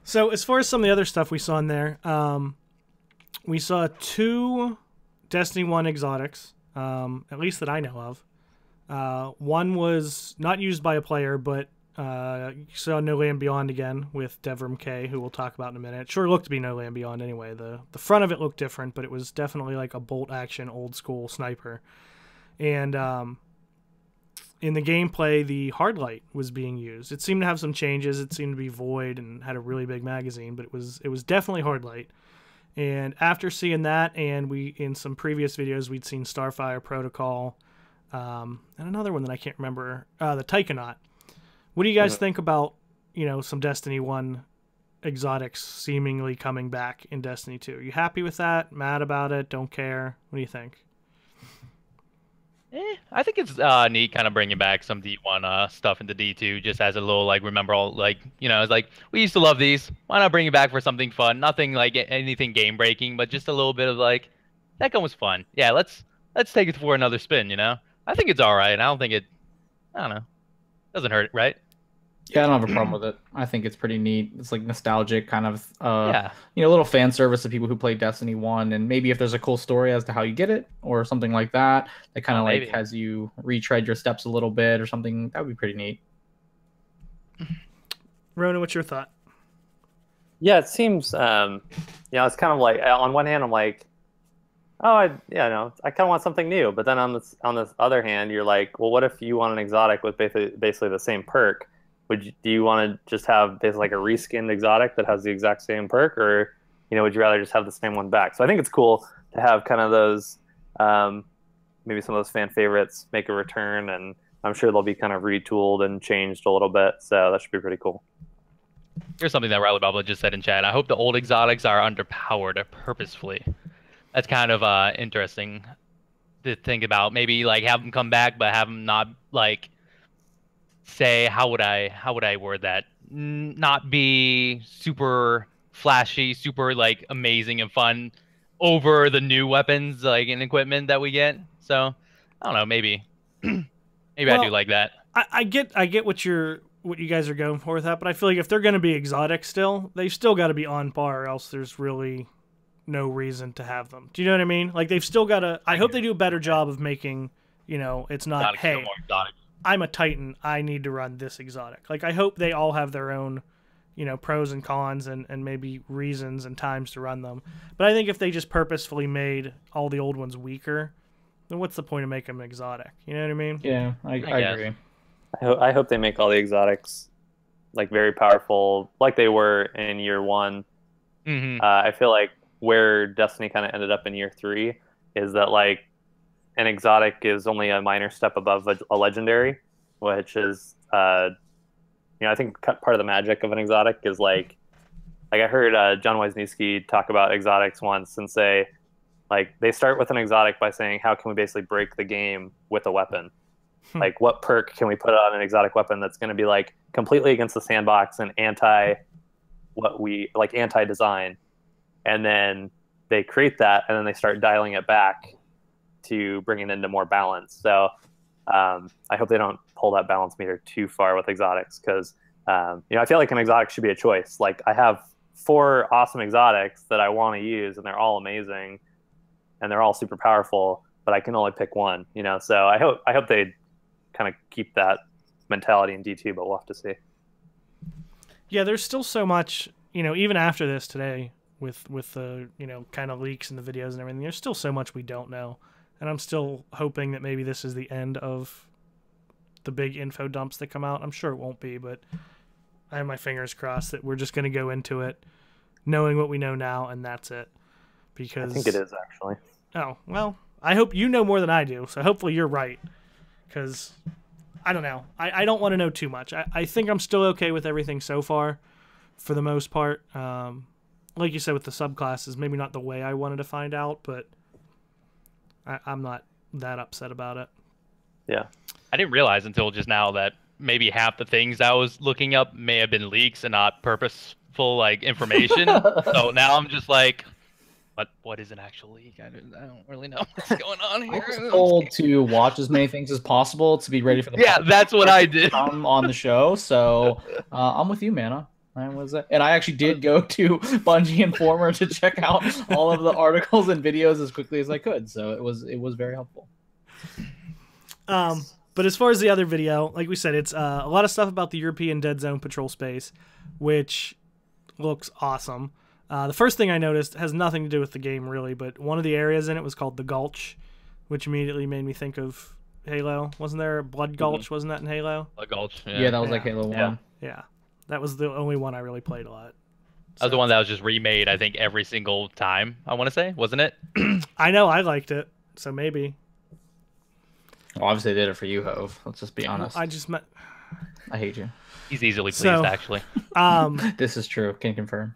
So as far as some of the other stuff we saw in there, we saw 2 Destiny 1 exotics, at least that I know of. One was not used by a player, but you saw No Land Beyond again with Devrim K, who we'll talk about in a minute. It sure looked to be No Land Beyond anyway. The front of it looked different, but it was definitely like a bolt action, old school sniper. And in the gameplay, the hard light was being used. It seemed to have some changes. It seemed to be void and had a really big magazine, but it was definitely hard light. And after seeing that, and in some previous videos, we'd seen Starfire Protocol, and another one that I can't remember, the Taikonaut. What do you guys think about, you know, some Destiny 1 exotics seemingly coming back in Destiny 2? Are you happy with that? Mad about it? Don't care? What do you think? I think it's neat kind of bringing back some D1 stuff into D2 just as a little, like, remember all, like, you know, it's like, we used to love these. Why not bring it back for something fun? Nothing like anything game breaking, but just a little bit of like, that gun was fun. Yeah, let's take it for another spin, you know? I think it's all right. I don't know. Doesn't hurt, right? Yeah, I don't have a problem with it. I think it's pretty neat. It's like nostalgic kind of, yeah, you know, a little fan service to people who played Destiny 1. And maybe if there's a cool story as to how you get it or something like that, that kind of like has you retread your steps a little bit or something, that would be pretty neat. Ronin, what's your thought? Yeah, it seems, you know, it's kind of like, on one hand, I'm like, oh, I kind of want something new. But then on this other hand, you're like, well, what if you want an exotic with basically the same perk? Do you want to just have basically like a reskinned exotic that has the exact same perk, or, you know, would you rather just have the same one back? So I think it's cool to have kind of those, maybe some of those fan favorites make a return, and I'm sure they'll be kind of retooled and changed a little bit. So that should be pretty cool. Here's something that Riley Bubba just said in chat. I hope the old exotics are underpowered purposefully. That's kind of interesting to think about. Maybe like have them come back, but have them not like, say, how would I word that? Not be super flashy, super like amazing and fun over the new weapons like and equipment that we get. So I don't know, maybe maybe I do like that. I get what you guys are going for with that, but I feel like if they're going to be exotic still, they've still got to be on par, or else there's really no reason to have them. Do you know what I mean? Like they've still got to. I hope they do a better job of making, you know, it's not, hey, I'm a Titan, I need to run this exotic. Like, I hope they all have their own, you know, pros and cons and maybe reasons and times to run them. But I think if they just purposefully made all the old ones weaker, then what's the point of making them exotic? You know what I mean? Yeah, I agree. I hope they make all the exotics, like, very powerful, like they were in year 1. I feel like where Destiny kind of ended up in year 3 is that, like, an exotic is only a minor step above a legendary, which is, you know, I think part of the magic of an exotic is like I heard John Wisniewski talk about exotics once and say, Like they start with an exotic by saying, how can we basically break the game with a weapon? Like what perk can we put on an exotic weapon that's going to be like completely against the sandbox and anti-design, and then they create that, and then they start dialing it back to bring it into more balance. So I hope they don't pull that balance meter too far with exotics, because I feel like an exotic should be a choice. Like I have 4 awesome exotics that I want to use, and they're all amazing, and they're all super powerful, but I can only pick one. So I hope they kind of keep that mentality in D2, but we'll have to see. Yeah, there's still so much, even after this today with the, kind of leaks and the videos and everything, there's still so much we don't know. And I'm still hoping that maybe this is the end of the big info dumps that come out. I'm sure it won't be, but I have my fingers crossed that we're just going to go into it knowing what we know now, and that's it. Because I think it is, actually. Oh, well, I hope you know more than I do, so hopefully you're right. Because, I don't know. I don't want to know too much. I think I'm still okay with everything so far, for the most part. Like you said with the subclasses, maybe not the way I wanted to find out, but I'm not that upset about it. Yeah. I didn't realize until just now that maybe half the things I was looking up may have been leaks and not purposeful information. So now I'm just like, what is an actual leak? I don't really know what's going on here. I was told to watch as many things as possible to be ready for the that's what I did. I'm on the show, so I'm with you, Mana. And I actually did go to Bungie Informer to check out all of the articles and videos as quickly as I could. So it was very helpful. But as far as the other video, like we said, it's a lot of stuff about the European Dead Zone patrol space, which looks awesome. The first thing I noticed has nothing to do with the game, really, but one of the areas in it was called the Gulch, which immediately made me think of Halo. Wasn't there a Blood Gulch? Wasn't that in Halo? Blood Gulch. Yeah, that was like Halo 1. Yeah. That was the only one I really played a lot. That was the one that was just remade, I think, every single time, I want to say. Wasn't it? I know. I liked it, so maybe. Well, obviously they did it for you, Hove. Let's just be honest. I hate you. He's easily pleased, actually. This is true. Can confirm.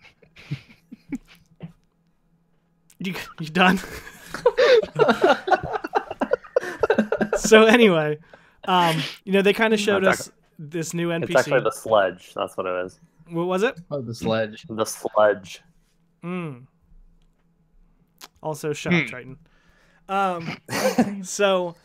You done? So anyway, they kind of showed us this new NPC. It's actually the sludge. That's what it is. What was it? Oh, the sledge. The sludge. Also, shut up, Triton. So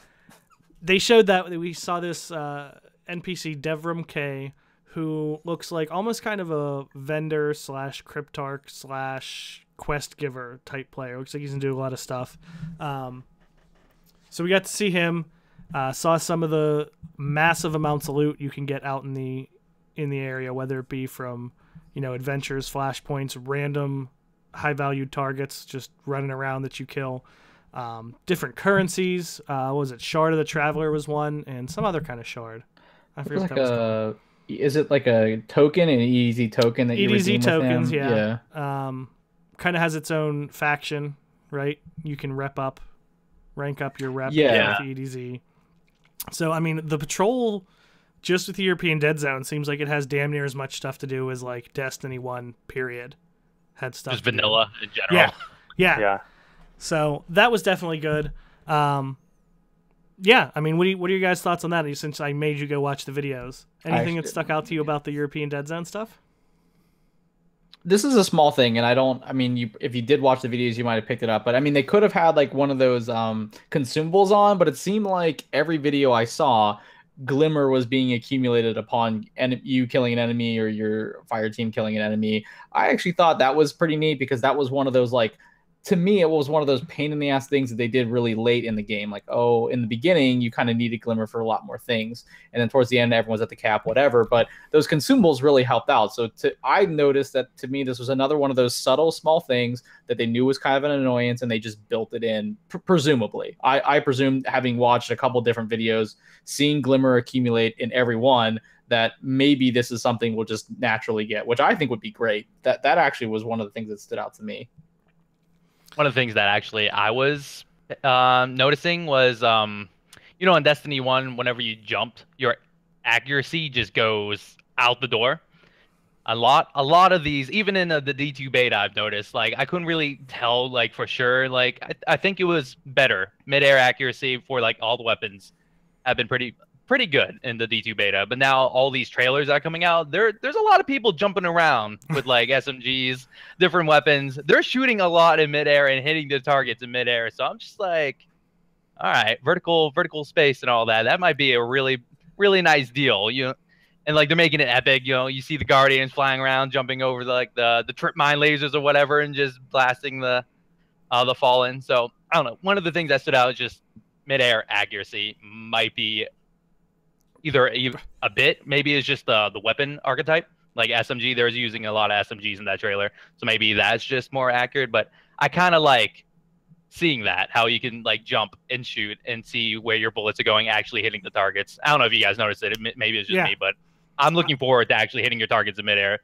they showed that we saw this NPC Devram K, who looks like almost kind of a vendor / cryptarch / quest giver type player. Looks like he's gonna do a lot of stuff. So we got to see him. Saw some of the massive amounts of loot you can get out in the area, whether it be from adventures, flashpoints, random high value targets just running around that you kill. Different currencies. What was it? Shard of the Traveler was one, and some other kind of shard. I forget what that was called. Is it like a token, an EDZ token that you redeem with tokens? him? Yeah. Kind of has its own faction, right? You can rank up your rep with EDZ. So I mean, the patrol just with the European Dead Zone seems like it has damn near as much stuff to do as like Destiny 1 period had stuff. Just vanilla in general. Yeah. So that was definitely good. Yeah, I mean, what are your guys' thoughts on that? Since I made you go watch the videos, anything that stuck out to you about the European Dead Zone stuff? This is a small thing, and if you did watch the videos, you might have picked it up. But I mean, they could have had like one of those consumables on, but it seemed like every video I saw, Glimmer was being accumulated upon you killing an enemy or your fire team killing an enemy. I actually thought that was pretty neat because that was one of those to me, it was one of those pain in the ass things that they did really late in the game. Like, in the beginning, you kind of needed Glimmer for a lot more things. And then towards the end, everyone's at the cap, whatever. But those consumables really helped out. So I noticed that, to me, this was another one of those subtle, small things that they knew was kind of an annoyance, and they just built it in, presumably. I presume, having watched a couple different videos, seeing Glimmer accumulate in every one, that maybe this is something we'll just naturally get, which I think would be great. That actually was one of the things that stood out to me. One of the things that actually I was noticing was, in Destiny 1, whenever you jumped, your accuracy just goes out the door. a lot of these, even in the D2 beta, I've noticed, like, I couldn't really tell, like, for sure. Like, I think it was better. Mid-air accuracy for, like, all the weapons have been pretty good in the D2 beta. But now all these trailers that are coming out, there's a lot of people jumping around with, like, SMGs, different weapons. They're shooting a lot in mid-air and hitting the targets in mid-air. So I'm just like, all right, vertical space and all that. That might be a really, really nice deal. And like they're making it epic, you see the Guardians flying around, jumping over the trip mine lasers or whatever, and just blasting the Fallen. So I don't know. One of the things that stood out is just mid-air accuracy might be either a bit, maybe it's just the weapon archetype, like SMG. There's using a lot of SMGs in that trailer, so maybe that's just more accurate. But I kind of like seeing that, how you can like jump and shoot and see where your bullets are going, actually hitting the targets. I don't know if you guys noticed it. Maybe it's just me, but I'm looking forward to actually hitting your targets in midair,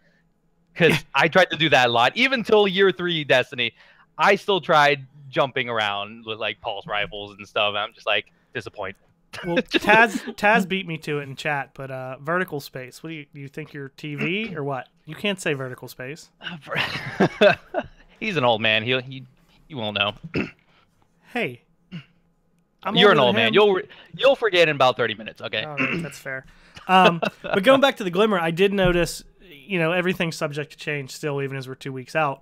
because I tried to do that a lot. Even till year 3 Destiny, I still tried jumping around with like pulse rifles and stuff. I'm just like disappointed. Well, Taz beat me to it in chat, but vertical space. What do you think, your TV or what? You can't say vertical space. He's an old man. He won't know. Hey, you're an old man. You'll forget in about 30 minutes. Okay, all right, that's fair. But going back to the Glimmer, I did notice, everything's subject to change still, even as we're 2 weeks out.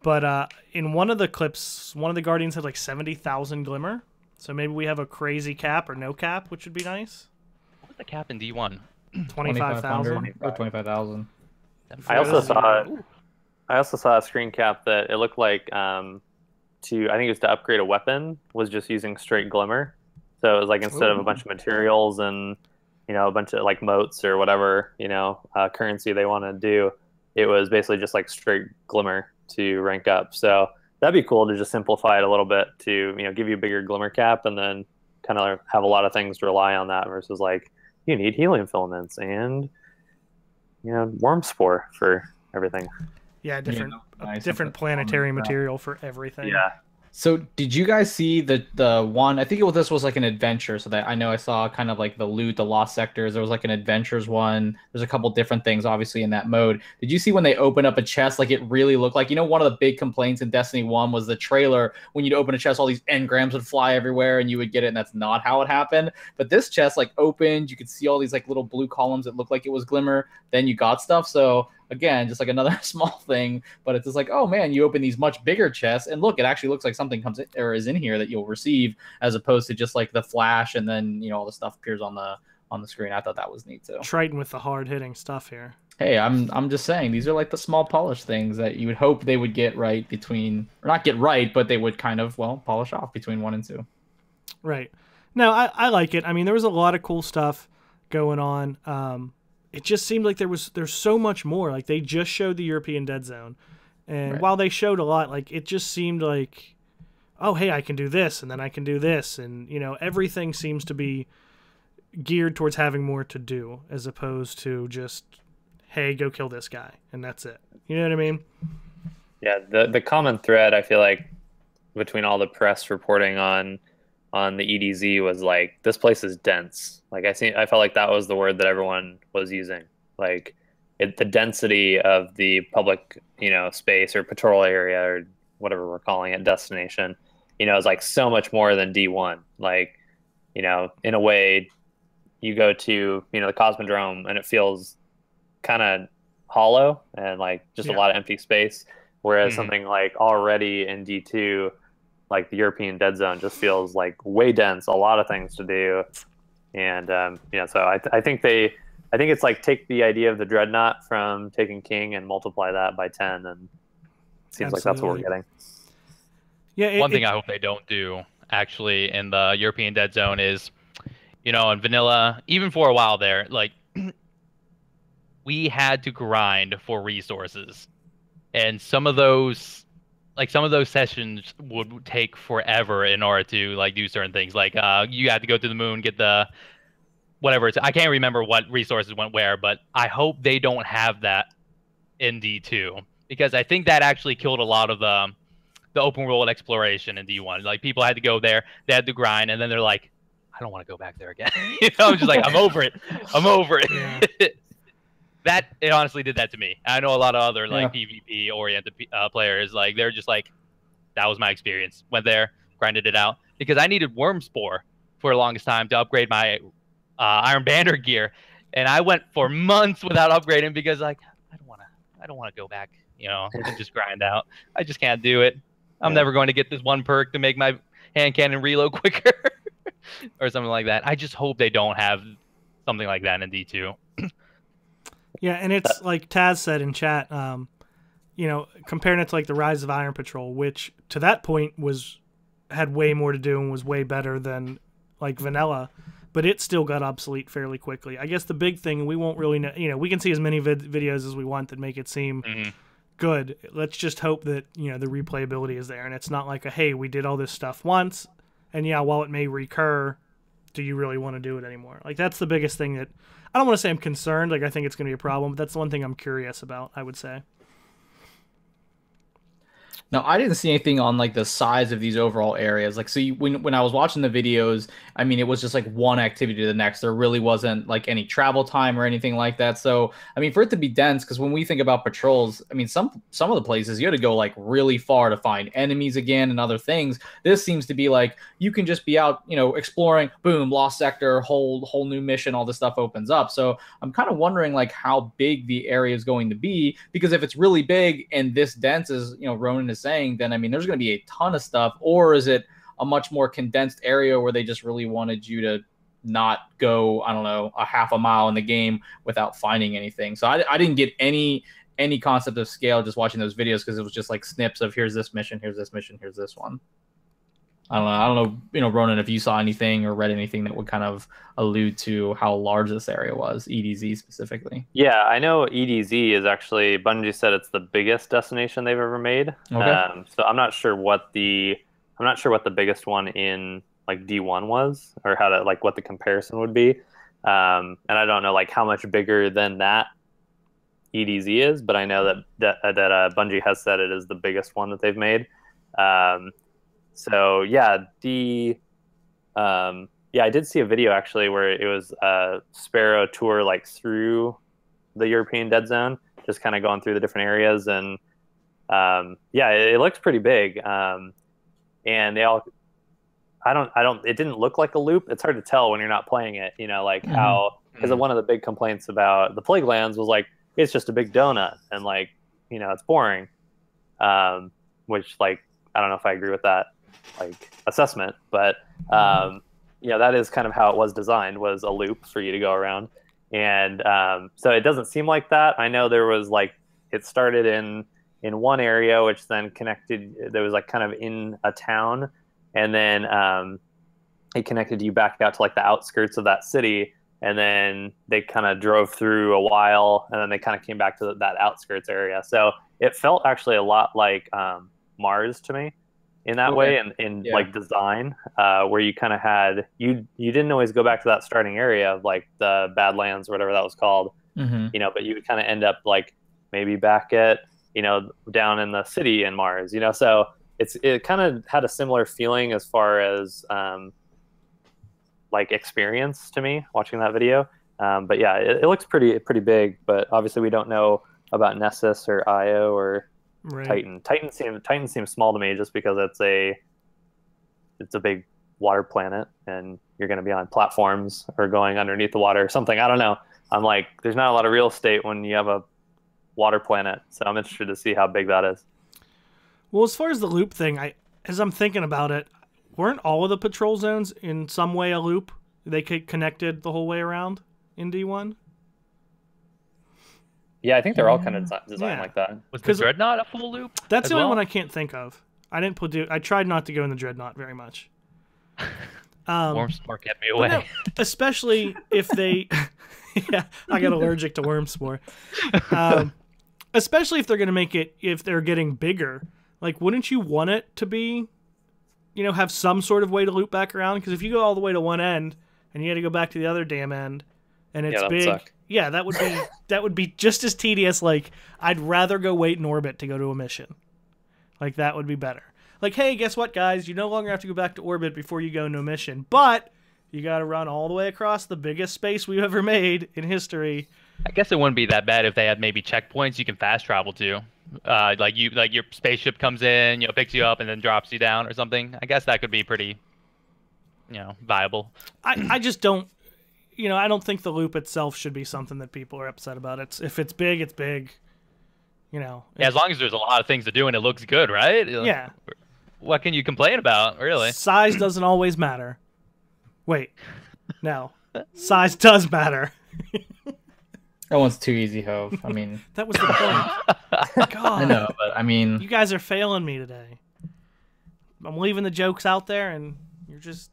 But in one of the clips, one of the Guardians had like 70,000 Glimmer. So maybe we have a crazy cap or no cap, which would be nice. What's the cap in D1? 25,000 or 25,000. I also saw a screen cap that it looked like I think it was to upgrade a weapon, was just using straight Glimmer. So it was like instead of a bunch of materials and a bunch of like moats or whatever currency they want to do, it was basically just like straight Glimmer to rank up. So that'd be cool to just simplify it a little bit to give you a bigger Glimmer cap, and then kind of have a lot of things to rely on that versus like you need helium filaments and worm spore for everything. Yeah, different planetary material for everything. Yeah. So did you guys see the one? I think this was like an adventure. So that I know I saw kind of like the loot, the lost sectors. There was like an adventures one. There's a couple different things obviously in that mode. Did you see when they opened up a chest? Like it really looked like, one of the big complaints in Destiny 1 was the trailer. When you'd open a chest, all these engrams would fly everywhere and you would get it, and that's not how it happened. But this chest like opened, you could see all these like little blue columns that looked like it was Glimmer. Then you got stuff. So again, just like another small thing, but it's just like, oh man, you open these much bigger chests, and look, it actually looks like something comes in, or is in here that you'll receive, as opposed to just like the flash and then all the stuff appears on the screen. I thought that was neat too. Triton with the hard hitting stuff here. Hey, I'm just saying, these are like the small polish things that you would hope they would get right between, or not get right, but they would kind of polish off between 1 and 2. Right. No, I like it. I mean, there was a lot of cool stuff going on. It just seemed like there's so much more. Like they just showed the European Dead Zone, and while they showed a lot, like it just seemed like, oh hey, I can do this, and then I can do this, and everything seems to be geared towards having more to do, as opposed to just, hey, go kill this guy, and that's it. You know what I mean? Yeah, the common thread I feel like between all the press reporting on the EDZ was like, this place is dense. Like I felt like that was the word that everyone was using. Like the density of the public, space or patrol area or whatever we're calling it, destination, is like so much more than D1. Like, in a way, you go to the Cosmodrome and it feels kind of hollow and like just a lot of empty space. Whereas something like already in D2, like the European Dead Zone just feels like way dense, a lot of things to do. And, so I think it's like take the idea of the Dreadnought from Taken King and multiply that by 10. And it seems like that's what we're getting. Yeah. One thing I hope they don't do actually in the European Dead Zone is, in vanilla, even for a while there, like we had to grind for resources, and some of those sessions would take forever in order to like do certain things. Like you had to go to the moon, get the whatever I can't remember what resources went where, but I hope they don't have that in D2, because I think that actually killed a lot of the open world exploration in D1. Like people had to go there, they had to grind, and then they're like, I don't want to go back there again. I'm just like, I'm over it. Yeah. that it honestly did that to me. I know a lot of other like PvP oriented players, like they're just like, that was my experience. Went there, grinded it out because I needed Worm Spore for the longest time to upgrade my Iron Banner gear, and I went for months without upgrading because like I don't want to go back, you know, and just grind out. I just can't do it. I'm never going to get this one perk to make my hand cannon reload quicker or something like that. I just hope they don't have something like that in D2. Yeah, and it's like Taz said in chat, you know, comparing it to like the Rise of Iron Patrol, which to that point had way more to do and was way better than like vanilla, but it still got obsolete fairly quickly. I guess the big thing, and we won't really know, you know, we can see as many videos as we want that make it seem good. Let's just hope that, you know, the replayability is there, and it's not like a, hey, we did all this stuff once, and yeah, while it may recur, do you really want to do it anymore? Like, that's the biggest thing that, I don't want to say I'm concerned, like I think it's going to be a problem, but that's the one thing I'm curious about, I would say. Now, I didn't see anything on like the size of these overall areas. Like, so when I was watching the videos, I mean, it was just like one activity to the next. There really wasn't like any travel time or anything like that. So, I mean, for it to be dense, because when we think about patrols, I mean, some of the places you had to go like really far to find enemies again and other things. This seems to be like you can just be out, you know, exploring. Boom, lost sector, whole new mission. All this stuff opens up. So I'm kind of wondering like how big the area is going to be, because if it's really big and this dense, as you know, Ronin is saying, then I mean there's going to be a ton of stuff. Or is it a much more condensed area where they just really wanted you to not go, I don't know, a half a mile in the game without finding anything? So I didn't get any concept of scale just watching those videos, because it was just like snips of here's this mission, here's this mission, here's this one. I don't know, you know, Ronan, if you saw anything or read anything that would kind of allude to how large this area was, EDZ specifically. Yeah, I know EDZ is actually, Bungie said it's the biggest destination they've ever made. Okay. So I'm not sure what the biggest one in like D1 was, or how to like what the comparison would be. And I don't know like how much bigger than that EDZ is, but I know that Bungie has said it is the biggest one that they've made. So yeah, I did see a video actually where it was a Sparrow tour like through the European Dead Zone, just kind of going through the different areas, and yeah, it looks pretty big. And they all, it didn't look like a loop. It's hard to tell when you're not playing it, you know, like how, because one of the big complaints about the Plague Lands was like, it's just a big donut and like, you know, it's boring. Which like, I don't know if I agree with that like assessment, but yeah, that is kind of how it was designed, was a loop for you to go around. And so it doesn't seem like that. I know there was like, it started in one area, which then connected, there was like kind of in a town, and then it connected you back out to like the outskirts of that city, and then they kind of drove through a while, and then they kind of came back to that outskirts area. So it felt actually a lot like Mars to me in that way, and in like design, where you kind of had, you didn't always go back to that starting area of like the Badlands or whatever that was called, you know, but you would kind of end up like maybe back at, you know, down in the city in Mars, you know. So it kind of had a similar feeling as far as like experience to me watching that video. But yeah, it looks pretty big, but obviously we don't know about Nessus or Io or Titan. Titan seems small to me just because it's a big water planet, and you're going to be on platforms or going underneath the water or something. I don't know. I'm like, there's not a lot of real estate when you have a water planet, so I'm interested to see how big that is. Well, as far as the loop thing, as I'm thinking about it, weren't all of the patrol zones in some way a loop? They connected the whole way around in D1? Yeah, I think they're all kind of designed like that. Was the Dreadnought a full loop? That's the only one I can't think of. I tried not to go in the Dreadnought very much. Wormspore kept me away. No, especially if they... yeah, I got allergic to Wormspore. Especially if they're going to make it, if they're getting bigger. Like, wouldn't you want it to be, you know, have some sort of way to loop back around? Because if you go all the way to one end, and you had to go back to the other damn end, and it's big... Suck. Yeah, that would be just as tedious. Like, I'd rather go wait in orbit to go to a mission. Like, that would be better. Like, hey, guess what, guys? You no longer have to go back to orbit before you go into a mission, but you got to run all the way across the biggest space we've ever made in history I guess it wouldn't be that bad if they had maybe checkpoints you can fast travel to. Like your spaceship comes in, picks you up and then drops you down or something. I guess that could be pretty, viable. I just don't, I don't think the loop itself should be something that people are upset about. If it's big, it's big. Yeah, as long as there's a lot of things to do and it looks good, right? Yeah. What can you complain about, really? Size doesn't always matter. Wait, no, size does matter. That one's too easy, Hove. I mean, that was the point. God, I know, but I mean, you guys are failing me today. I'm leaving the jokes out there, and you're just.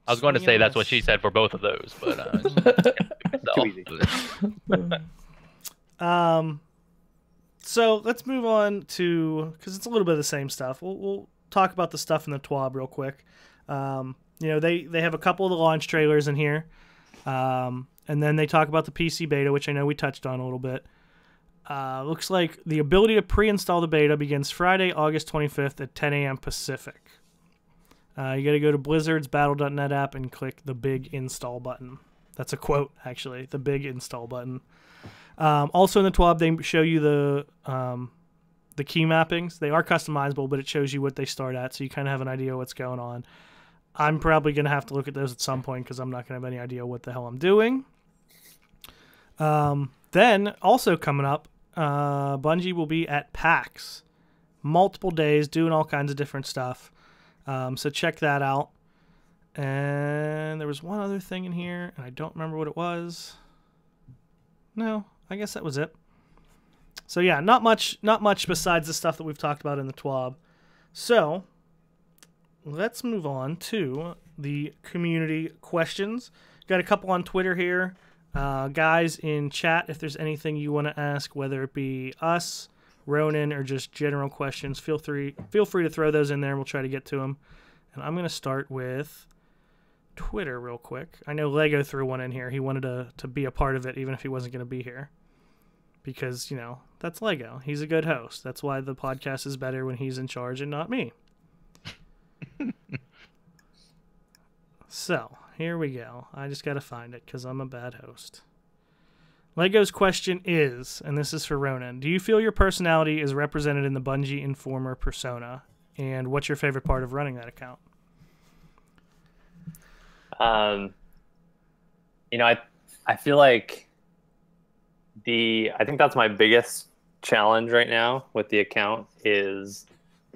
I was going to say that's what she said for both of those, but too easy. So let's move on to, because it's a little bit of the same stuff. We'll talk about the stuff in the TWAB real quick. They have a couple of the launch trailers in here, and then they talk about the PC beta, which I know we touched on a little bit. Looks like the ability to pre-install the beta begins Friday, August 25th at 10 a.m. Pacific. You got to go to Blizzard's Battle.net app and click the big install button. That's a quote, actually, the big install button. Also in the TWAB, they show you the key mappings. They are customizable, but it shows you what they start at, so you kind of have an idea what's going on. I'm probably going to have to look at those at some point because I'm not going to have any idea what the hell I'm doing. Then, also coming up, Bungie will be at PAX. Multiple days, doing all kinds of different stuff. So check that out. And there was one other thing in here, and I don't remember what it was. No, I guess that was it. So yeah, not much besides the stuff that we've talked about in the TWAB. So let's move on to the community questions. Got a couple on Twitter here. Guys in chat, if there's anything you want to ask, whether it be us, Ronin, or just general questions, feel free to throw those in there and we'll try to get to them. And I'm going to start with Twitter real quick. I know Lego threw one in here. He wanted to be a part of it even if he wasn't going to be here. Because, that's Lego. He's a good host. That's why the podcast is better when he's in charge and not me. So, here we go. I just got to find it because I'm a bad host. Lego's question is, and this is for Ronin, do you feel your personality is represented in the Bungie Informer persona? And what's your favorite part of running that account? I feel like I think that's my biggest challenge right now with the account is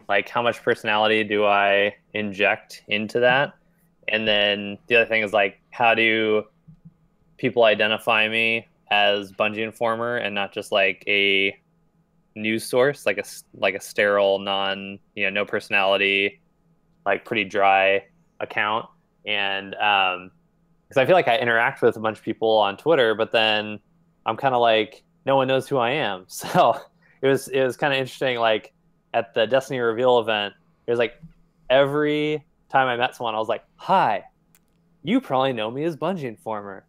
like how much personality do I inject into that? And then the other thing is like, how do people identify me as Bungie Informer and not just like a news source, like a sterile, no personality, like pretty dry account. And because I feel like I interact with a bunch of people on Twitter, but then I'm kind of like, no one knows who I am. So it was kind of interesting. Like at the Destiny reveal event, it was like every time I met someone, I was like, hi, you probably know me as Bungie Informer.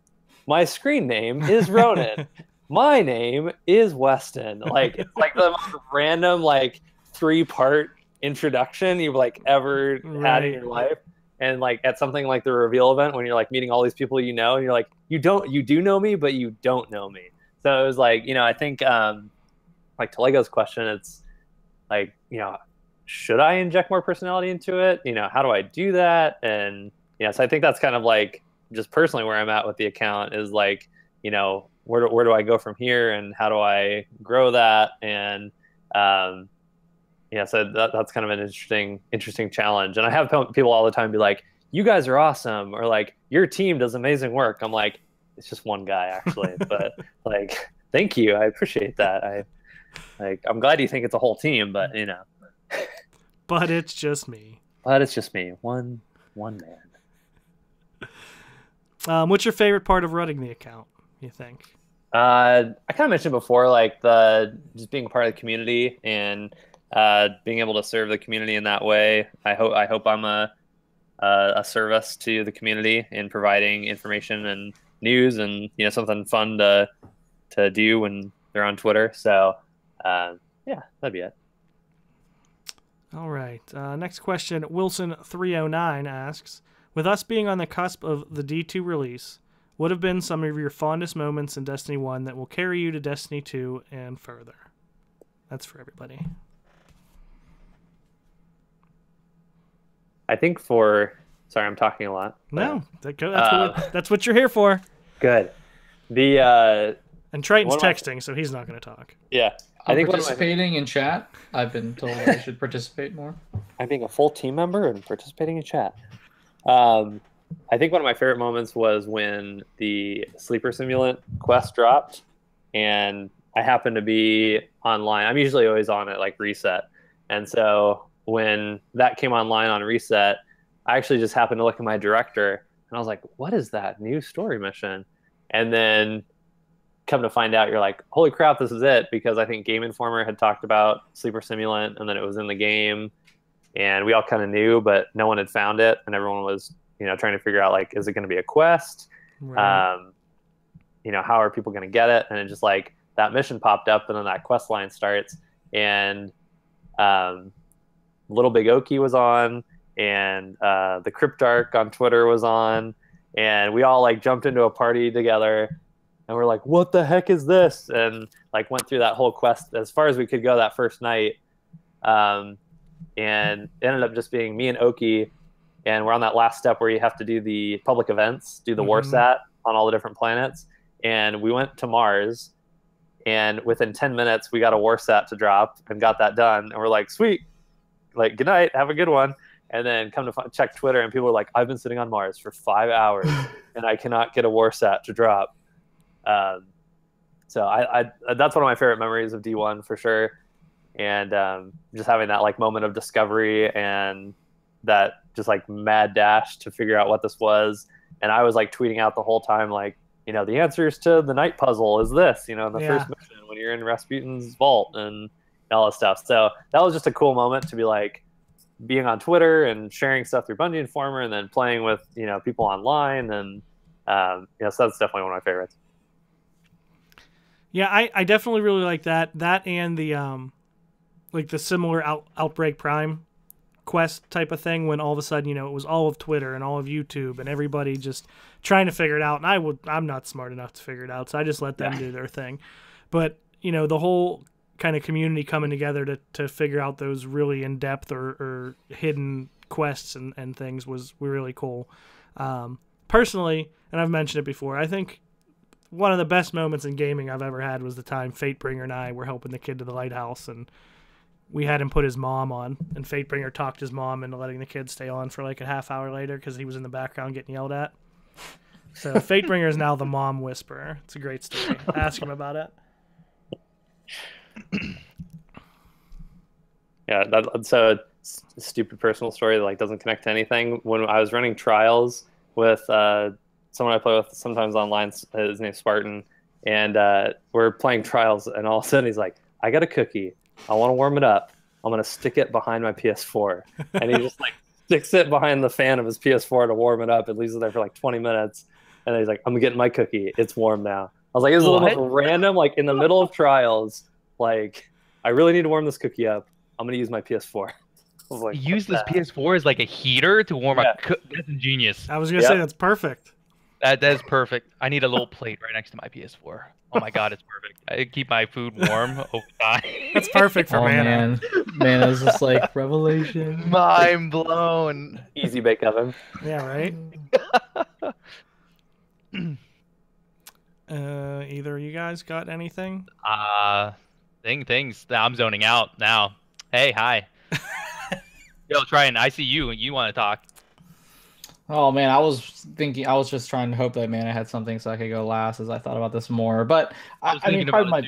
My screen name is Ronin. My name is Weston. Like it's like the most random like 3-part introduction you've like ever had in your life. And like at something like the reveal event when you're like meeting all these people and you're like, you do know me, but you don't know me. So it was like, I think like to Lego's question, it's like, should I inject more personality into it? How do I do that? And so I think that's kind of like just personally where I'm at with the account is like, where do I go from here and how do I grow that? And so that's kind of an interesting challenge. And I have people all the time be like, you guys are awesome, or like your team does amazing work. I'm like, it's just one guy actually, but like, thank you, I appreciate that. I'm glad you think it's a whole team, but But it's just me. One man. What's your favorite part of running the account, you think? I kind of mentioned before, like just being a part of the community and being able to serve the community in that way. I hope I'm a service to the community in providing information and news and something fun to do when they're on Twitter. So yeah, that'd be it. All right. Next question. Wilson309 asks, with us being on the cusp of the D2 release, What have been some of your fondest moments in Destiny 1 that will carry you to Destiny 2 and further? That's for everybody. I think sorry, I'm talking a lot. No, that's what you're here for. Good. And Triton's texting, so he's not going to talk. Yeah. I think participating in chat. I've been told I should participate more. I'm being a full team member and participating in chat. I think one of my favorite moments was when the Sleeper Simulant quest dropped, and I happened to be online. I'm usually always on at like reset, and so when that came online on reset, I actually just happened to look at my director, and I was like, "What is that new story mission?" And then come to find out, you're like, "Holy crap, this is it!" Because I think Game Informer had talked about Sleeper Simulant, and then it was in the game, and we all kind of knew, but no one had found it, and everyone was, trying to figure out, like, is it going to be a quest? Right. How are people going to get it? And it just, like, that mission popped up, and then that quest line starts, and Little Big Oki was on, and the Cryptarch on Twitter was on, and we all, like, jumped into a party together, and we're like, what the heck is this? And, like, went through that whole quest as far as we could go that first night, and it ended up just being me and Oki, and we're on that last step where you have to do the public events, do the warsat on all the different planets. And we went to Mars, and within 10 minutes, we got a warsat to drop and got that done. And we're like, sweet, like, good night, have a good one. And then come to check Twitter, and people are like, I've been sitting on Mars for 5 hours, and I cannot get a warsat to drop. So that's one of my favorite memories of D1 for sure. And just having that, like, moment of discovery and that just, like, mad dash to figure out what this was. And I was, like, tweeting out the whole time, like, the answers to the night puzzle is this, in the first mission when you're in Rasputin's vault and all that stuff. So that was just a cool moment to be, like, being on Twitter and sharing stuff through Bungie Informer, and then playing with, people online. And, so that's definitely one of my favorites. Yeah, I definitely really like that. That and the, like, the similar Outbreak Prime quest type of thing, when all of a sudden, it was all of Twitter and all of YouTube and everybody just trying to figure it out. And I'm not smart enough to figure it out, so I just let them do their thing. But, the whole kind of community coming together to figure out those really in-depth or hidden quests and things was really cool. Personally, and I've mentioned it before, I think one of the best moments in gaming I've ever had was the time Fatebringer and I were helping the kid to the lighthouse, and we had him put his mom on, and Fatebringer talked his mom into letting the kid stay on for like a half hour later because he was in the background getting yelled at. So Fatebringer is now the mom whisperer. It's a great story. Ask him about it. Yeah, that's a stupid personal story that, like, doesn't connect to anything. When I was running trials with someone I play with sometimes online, his name's Spartan, and we're playing trials, and all of a sudden he's like, I got a cookie. I want to warm it up. I'm going to stick it behind my PS4. And he just, like, sticks it behind the fan of his PS4 to warm it up. It leaves it there for like 20 minutes. And then he's like, I'm getting my cookie. It's warm now. I was like, this is the most random, like, in the middle of trials. Like, I really need to warm this cookie up. I'm going to use my PS4. I was like, use this PS4 as like a heater to warm up. That's ingenious. I was going to say, that's perfect. That is perfect. I need a little plate right next to my PS4. Oh my god, it's perfect. I keep my food warm over time. That's perfect for Mana. Man, is just like revelation. Mind blown. Easy bake oven. Yeah, right? Either of you guys got anything? Things. I'm zoning out now. Hey, hi. Yo, Triton, I see you. You want to talk. Oh man, I was just trying to hope that Mana had something so I could go last as I thought about this more. But I mean, part of my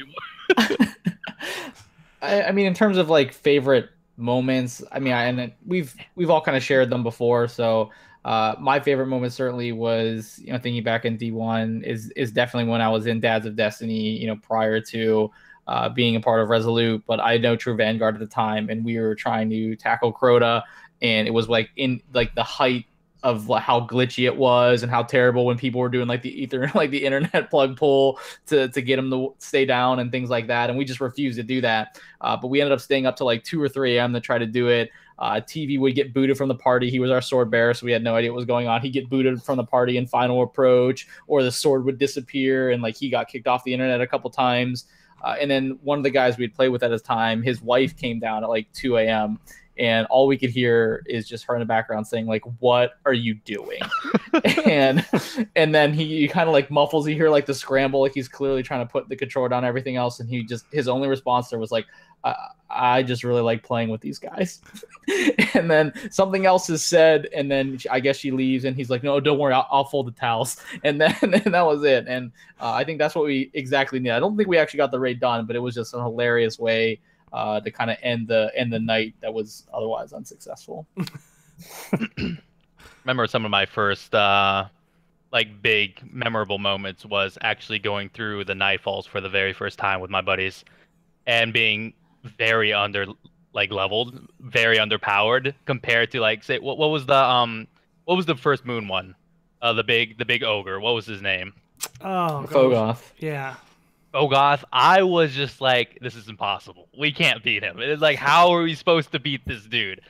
I mean, in terms of like favorite moments, I mean, we've all kind of shared them before. So my favorite moment certainly was, thinking back in D1 is definitely when I was in Dads of Destiny, prior to being a part of Resolute. But I know True Vanguard at the time, and we were trying to tackle Crota, and it was like in like the height how glitchy it was and how terrible when people were doing like the the internet plug pull to get them to stay down and things like that. And we just refused to do that. But we ended up staying up to like 2 or 3 a.m. to try to do it. TV would get booted from the party. He was our sword bearer, so we had no idea what was going on. He'd get booted from the party in final approach, or the sword would disappear, and like he got kicked off the internet a couple times. And then one of the guys we'd play with at his time, his wife came down at like 2 a.m. and all we could hear is just her in the background saying like, "What are you doing?" and then he kind of like muffles. You hear like the scramble, like he's clearly trying to put the controller down and everything else. And his only response there was like, I just really like playing with these guys. And then something else is said, and then I guess she leaves, and he's like, "No, don't worry, I'll fold the towels." And then and that was it. And I think that's what we exactly need. I don't think we actually got the raid done, but it was just a hilarious way to kind of end the night that was otherwise unsuccessful. Remember some of my first like big memorable moments was actually going through the Nightfalls for the very first time with my buddies and being very leveled, very underpowered compared to like, say, what was the first moon one? The big ogre. What was his name? Oh, Fogoth. Yeah. Fogoth. I was just like, this is impossible. We can't beat him. It's like, how are we supposed to beat this dude?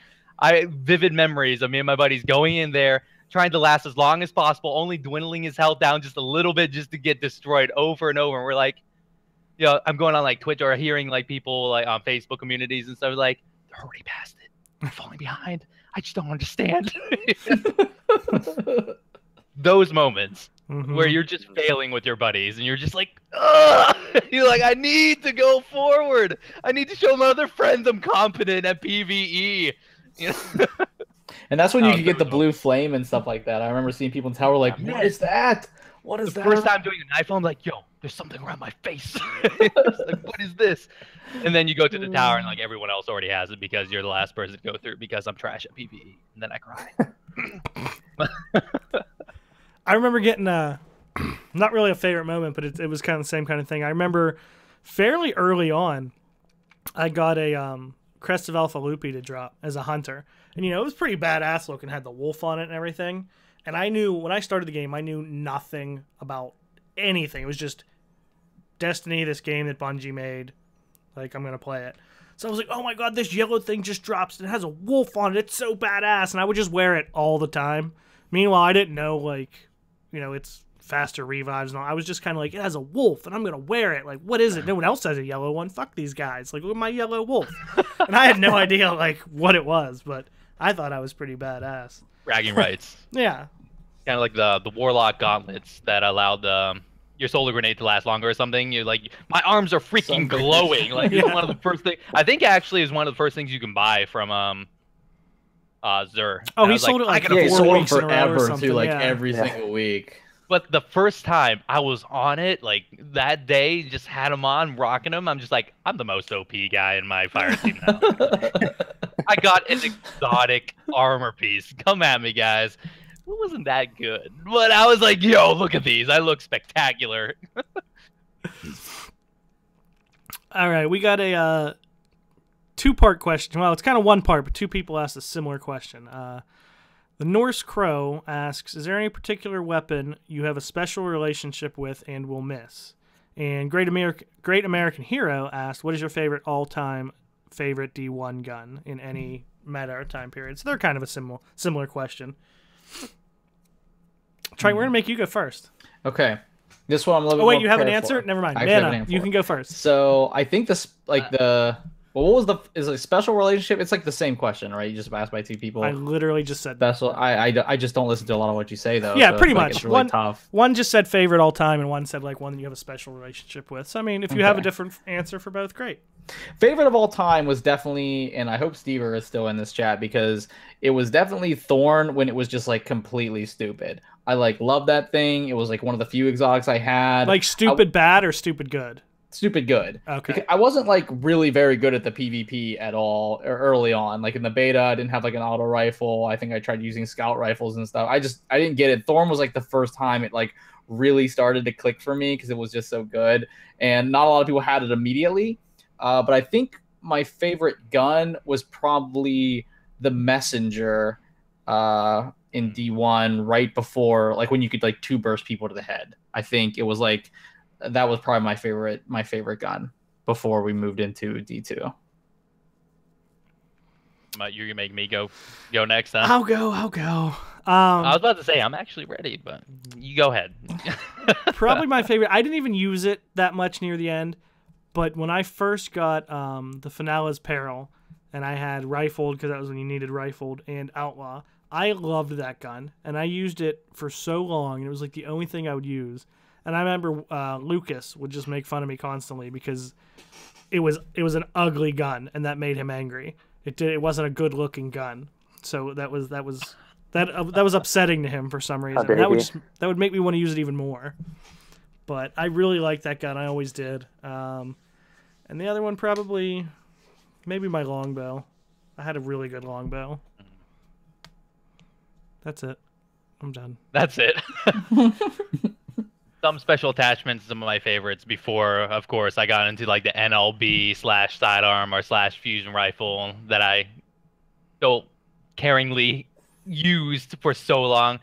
Vivid memories of me and my buddies going in there, trying to last as long as possible, only dwindling his health down just a little bit just to get destroyed over and over. And we're like, you know, I'm going on like Twitch or hearing like people like on Facebook communities and stuff like, they're already past it. They're falling behind. I just don't understand. Those moments where you're just failing with your buddies and you're just like, ugh! You're like, I need to go forward. I need to show my other friends I'm competent at PvE. You know? And that's when you could get the blue flame and stuff like that. I remember seeing people in tower like, what is that? What is that? First time doing a knife, I'm like, yo, there's something around my face. Like, what is this? And then you go to the tower and like everyone else already has it because you're the last person to go through because I'm trash at PvE. And then I cry. I remember getting not really a favorite moment, but it was kind of the same kind of thing. I remember fairly early on, I got a Crest of Alpha Lupi to drop as a hunter. And, you know, it was pretty badass looking, had the wolf on it and everything. And I knew, when I started the game, I knew nothing about anything. It was just Destiny, this game that Bungie made. Like, I'm going to play it. So I was like, oh my god, this yellow thing just drops and it has a wolf on it. It's so badass. And I would just wear it all the time. Meanwhile, I didn't know, like, you know, it's faster revives and all. I was just kind of like, it has a wolf and I'm going to wear it. Like, what is it? No one else has a yellow one. Fuck these guys. Like, look at my yellow wolf. And I had no idea, like, what it was, but I thought I was pretty badass. Bragging rights. Yeah. Kind of like the Warlock gauntlets that allowed your solar grenade to last longer or something. You're like, my arms are freaking glowing. Like, it's one of the first things. I think actually is one of the first things you can buy from Zur. Oh, he sold it like 4 weeks in a row or something. Too, like every single week. But the first time I was on it, like that day, just had him on, rocking him. I'm just like, I'm the most OP guy in my fire team now. I got an exotic armor piece. Come at me, guys. It wasn't that good, but I was like, yo, look at these. I look spectacular. All right, we got a two-part question. Well, it's kind of one part, but two people asked a similar question. The Norse Crow asks, is there any particular weapon you have a special relationship with and will miss? And Great American Hero asked, what is your favorite all-time favorite D1 gun in any meta or time period? So they're kind of a similar question. Trey, we're going to make you go first. Okay. This one I'm a little bit Oh, wait, more you have an prepared answer? for. Never mind. I actually have an Mana, answer you for can it. go first. So I think this, like is a special relationship? It's like the same question, right? You just asked by two people. I literally just said that. Special. I just don't listen to a lot of what you say though. Yeah, so pretty like, much. it's really tough. One just said favorite all time, and one said like one that you have a special relationship with. So I mean, if you have a different answer for both, great. Favorite of all time was definitely, and I hope Stever is still in this chat, because it was definitely Thorn when it was just like completely stupid. I like loved that thing. It was like one of the few exotics I had. Like stupid bad or stupid good? Stupid good. Okay. Because I wasn't like really very good at the PvP at all early on. Like in the beta, I didn't have like an auto rifle. I think I tried using scout rifles and stuff. I didn't get it. Thorn was like the first time it like really started to click for me because it was just so good. And not a lot of people had it immediately. But I think my favorite gun was probably the Messenger. in D1 right before, like when you could like 2 burst people to the head. I think it was like that was probably my favorite gun before we moved into D2. You're gonna make me go next, huh? I'll go. I was about to say I'm actually ready, but you go ahead. Probably my favorite. I didn't even use it that much near the end, but when I first got the Finale's Peril, and I had Rifled, because that was when you needed Rifled, and Outlaw, I loved that gun, and I used it for so long, and it was like the only thing I would use. And I remember Lucas would just make fun of me constantly because it was an ugly gun, and that made him angry. It wasn't a good looking gun, so that was upsetting to him for some reason. That would make me want to use it even more. But I really liked that gun. I always did. And the other one probably maybe my longbow. I had a really good longbow. That's it. I'm done. That's it. Some special attachments, some of my favorites before, of course, I got into like the NLB / sidearm or / fusion rifle that I so caringly used for so long.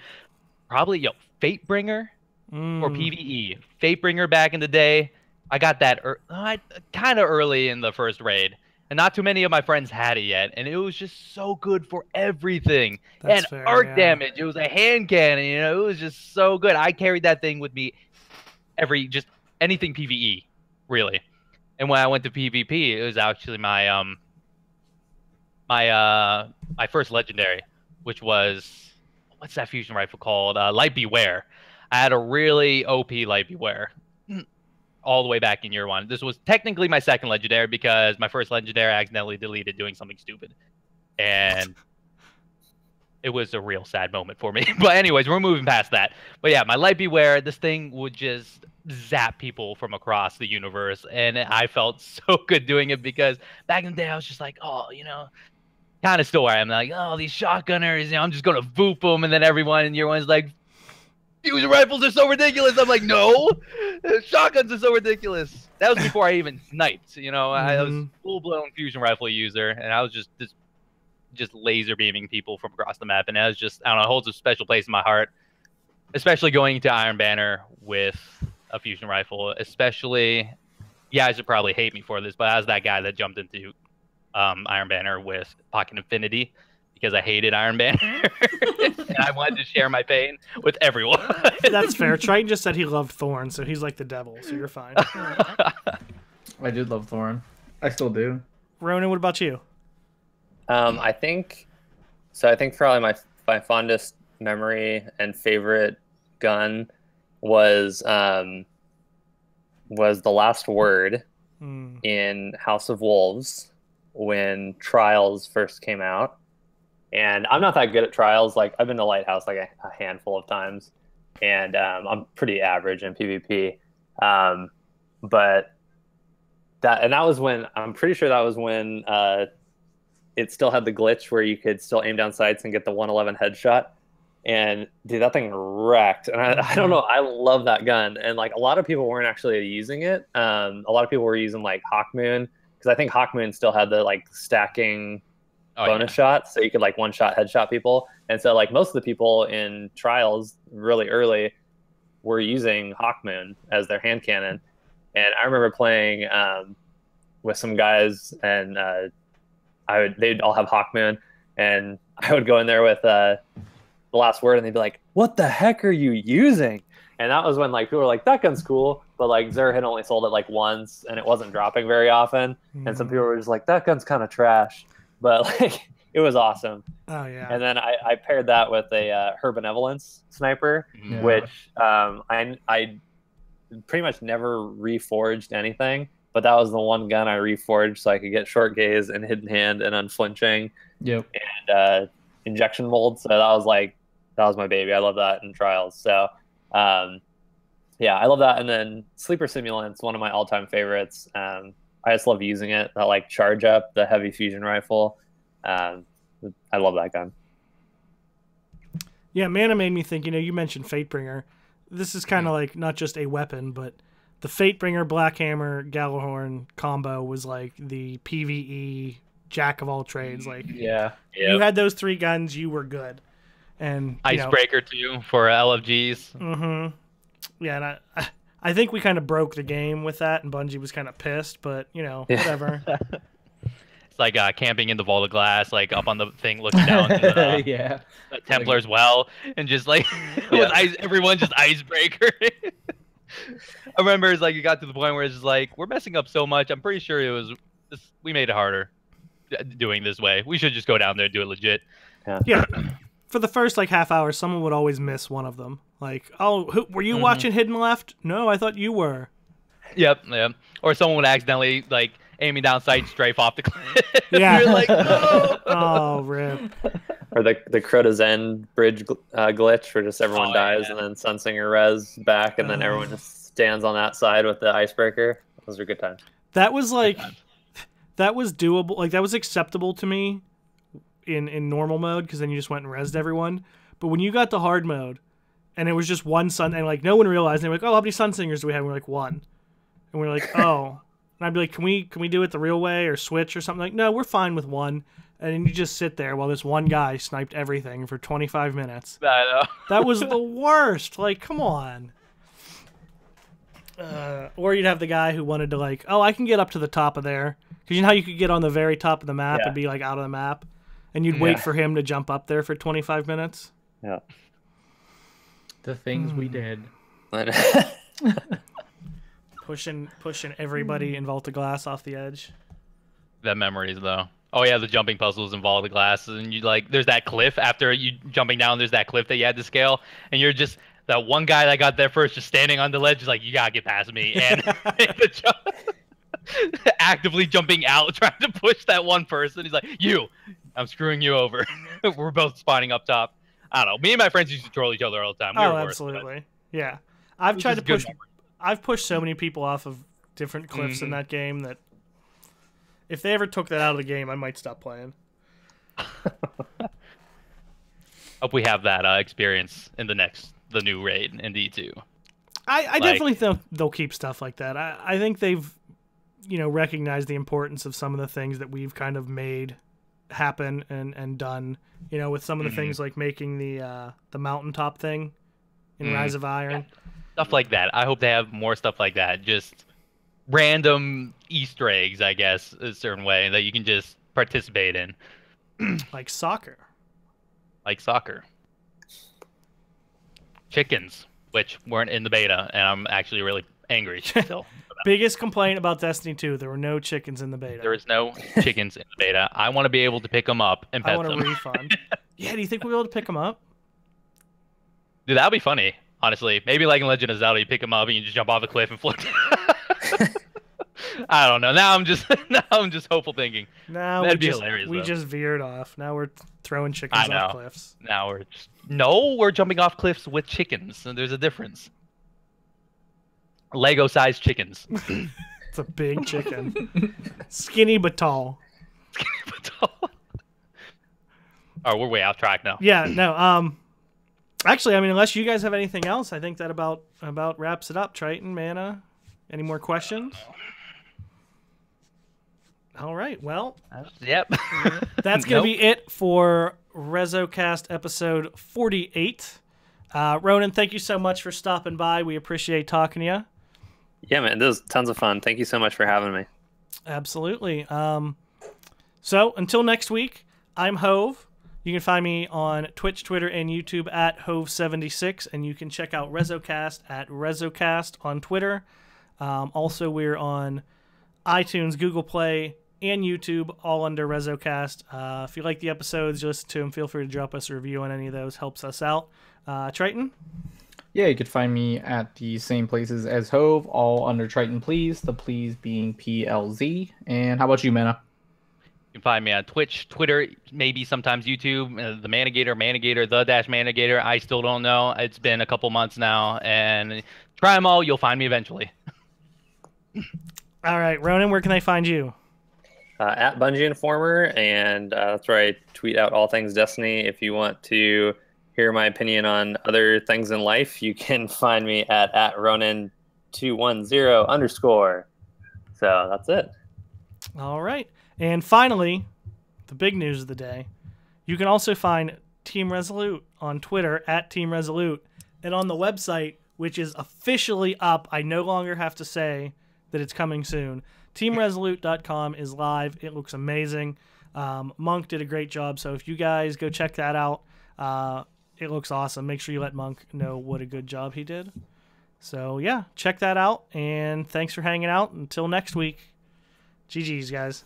Probably Fatebringer or PvE. Fatebringer back in the day. I got that kind of early in the first raid. And not too many of my friends had it yet, and it was just so good for everything. That's and fair, arc yeah. damage, it was a hand cannon, it was just so good. I carried that thing with me just anything PvE, really. And when I went to PvP, it was actually my my first legendary, which was, what's that fusion rifle called? Light Beware. I had a really OP Light Beware. All the way back in year 1. This was technically my second legendary because my first legendary I accidentally deleted doing something stupid. And it was a real sad moment for me. But anyways, we're moving past that. But yeah, my Light Beware, this thing would just zap people from across the universe. And I felt so good doing it because back in the day I was just like, oh, kind of still where I am. Like, oh, these shotgunners, I'm just going to boop them. And then everyone in year 1 is like, fusion rifles are so ridiculous. I'm like, no, shotguns are so ridiculous. That was before I even sniped. I was full-blown fusion rifle user, and I was just laser beaming people from across the map. And that was just, I don't know, it holds a special place in my heart, especially going into Iron Banner with a fusion rifle. Especially, you guys would probably hate me for this, but I was that guy that jumped into Iron Banner with Pocket Infinity, because I hated Iron Banner and I wanted to share my pain with everyone. That's fair. Triton just said he loved Thorn, so he's like the devil, so you're fine. I did love Thorn. I still do. Ronin, what about you? I think probably my fondest memory and favorite gun was the last word in House of Wolves when Trials first came out. And I'm not that good at Trials. Like, I've been to Lighthouse like a handful of times, and I'm pretty average in PvP. But that was when, I'm pretty sure that was when it still had the glitch where you could still aim down sights and get the 111 headshot. And dude, that thing wrecked. And I don't know, I love that gun. And like, a lot of people weren't actually using it. A lot of people were using like Hawkmoon, because I think Hawkmoon still had the like stacking bonus shots, so you could like one-shot headshot people. And so like most of the people in Trials really early were using Hawkmoon as their hand cannon. And I remember playing with some guys, and they'd all have Hawkmoon, and I would go in there with the last word, and they'd be like, "What the heck are you using?" And that was when like people were like, "That gun's cool," but like Xur had only sold it like once, and it wasn't dropping very often. And some people were just like, "That gun's kind of trash." But like, it was awesome. Oh yeah. And then I paired that with a Her Benevolence sniper, which I pretty much never reforged anything, but that was the one gun I reforged so I could get short gaze and hidden hand and unflinching. Yep. And injection mold. So that was my baby. I love that in Trials. So yeah, I love that. And then Sleeper Simulant's one of my all-time favorites. I just love using it. That like charge up, the heavy fusion rifle. I love that gun. Yeah, Mana made me think, you mentioned Fatebringer. This is kind of like not just a weapon, but the Fatebringer, Blackhammer, Gallahorn combo was like the PvE jack of all trades. Like, yeah. You had those 3 guns, you were good. And Icebreaker too for LFGs. Mm-hmm. Yeah, and I think we kind of broke the game with that, and Bungie was kind of pissed, but whatever. It's like camping in the vault of glass, like up on the thing, looking down to the, yeah, the Templar's well, and just like everyone just icebreaker. I remember it's like it got to the point where it's just like we're messing up so much. I'm pretty sure we made it harder doing this way. We should just go down there and do it legit. Yeah. For the first like half hour, someone would always miss one of them. Like, oh, were you watching Hidden Left? No, I thought you were. Yep. Or someone would accidentally like aiming down sight and strafe off the cliff. Yeah. You're like, no. Oh, rip. Or the Crota Zen bridge glitch where just everyone dies and then Sunsinger res back and then everyone just stands on that side with the icebreaker. Those are good times. That was like, that was doable. Like that was acceptable to me in normal mode because then you just went and rezzed everyone. But when you got to hard mode and it was just one sun and like no one realized, and they were like, oh, how many Sunsingers do we have? And we're like, one. And we're like, oh. And I'd be like, can we do it the real way or switch or something? Like, no, we're fine with one. And then you just sit there while this one guy sniped everything for 25 minutes. I know. That was the worst. Like, come on. Or you'd have the guy who wanted to like, oh, I can get up to the top of there. Because you know how you could get on the very top of the map and be like out of the map? And you'd wait for him to jump up there for 25 minutes? Yeah. The things we did. Pushing everybody in Vault of Glass off the edge. The memories, though. Oh, yeah, the jumping puzzles in Vault of Glass. And you like, there's that cliff after you jumping down, there's that cliff that you had to scale. And you're just, that one guy that got there first, just standing on the ledge, is like, you gotta get past me. And actively jumping out, trying to push that one person. He's like, I'm screwing you over. We're both spawning up top. I don't know. Me and my friends used to troll each other all the time. Absolutely. Yeah. I've tried to push. I've pushed so many people off of different cliffs in that game that if they ever took that out of the game, I might stop playing. Hope we have that experience in the new raid in D2. I definitely think they'll keep stuff like that. I think they've, recognized the importance of some of the things that we've kind of made happen and done. With some of the things like making the mountaintop thing in Rise of Iron. Stuff like that. I hope they have more stuff like that. Just random Easter eggs, I guess, a certain way that you can just participate in. Like soccer. Chickens, which weren't in the beta, and I'm actually really angry still. Biggest complaint about Destiny 2, there were no chickens in the beta. There is no chickens in the beta. I want to be able to pick them up and pet them. I want a refund. Yeah, do you think we'll be able to pick them up? Dude, that would be funny, honestly. Maybe like in Legend of Zelda, you pick them up and you just jump off a cliff and float. I don't know. Now I'm just hopeful thinking. That'd be hilarious. We just veered off. Now we're throwing chickens off cliffs. Now we're jumping off cliffs with chickens, and there's a difference. Lego-sized chickens. It's a big chicken. Skinny but tall. Oh, we're way off track now. Yeah, no. Actually, I mean, unless you guys have anything else, I think that about wraps it up. Triton, Mana, any more questions? All right, well. Yep. That's going to be it for REZOcast episode 48. Ronin, thank you so much for stopping by. We appreciate talking to you. Yeah, man, this was tons of fun. Thank you so much for having me. Absolutely. So until next week, I'm Hove. You can find me on Twitch, Twitter, and YouTube at Hove76, and you can check out REZOcast at REZOcast on Twitter. Also, we're on iTunes, Google Play, and YouTube, all under REZOcast. If you like the episodes, you listen to them, feel free to drop us a review on any of those. Helps us out. Triton? Yeah, you could find me at the same places as Hove, all under Triton Please, the Please being PLZ. And how about you, Mana? You can find me on Twitch, Twitter, maybe sometimes YouTube, the Manigator, the Dash Manigator. I still don't know. It's been a couple months now, and try them all. You'll find me eventually. All right, Ronin, where can they find you? At Bungie Informer, and that's where I tweet out all things Destiny. If you want to hear my opinion on other things in life, you can find me at Ronin210_. So that's it. All right. And finally, the big news of the day. You can also find Team Resolute on Twitter, at Team Resolute. And on the website, which is officially up, I no longer have to say that it's coming soon. TeamResolute.com is live. It looks amazing. Monk did a great job, so if you guys go check that out, it looks awesome. Make sure you let Monk know what a good job he did. So, yeah, check that out, and thanks for hanging out. Until next week, GG's, guys.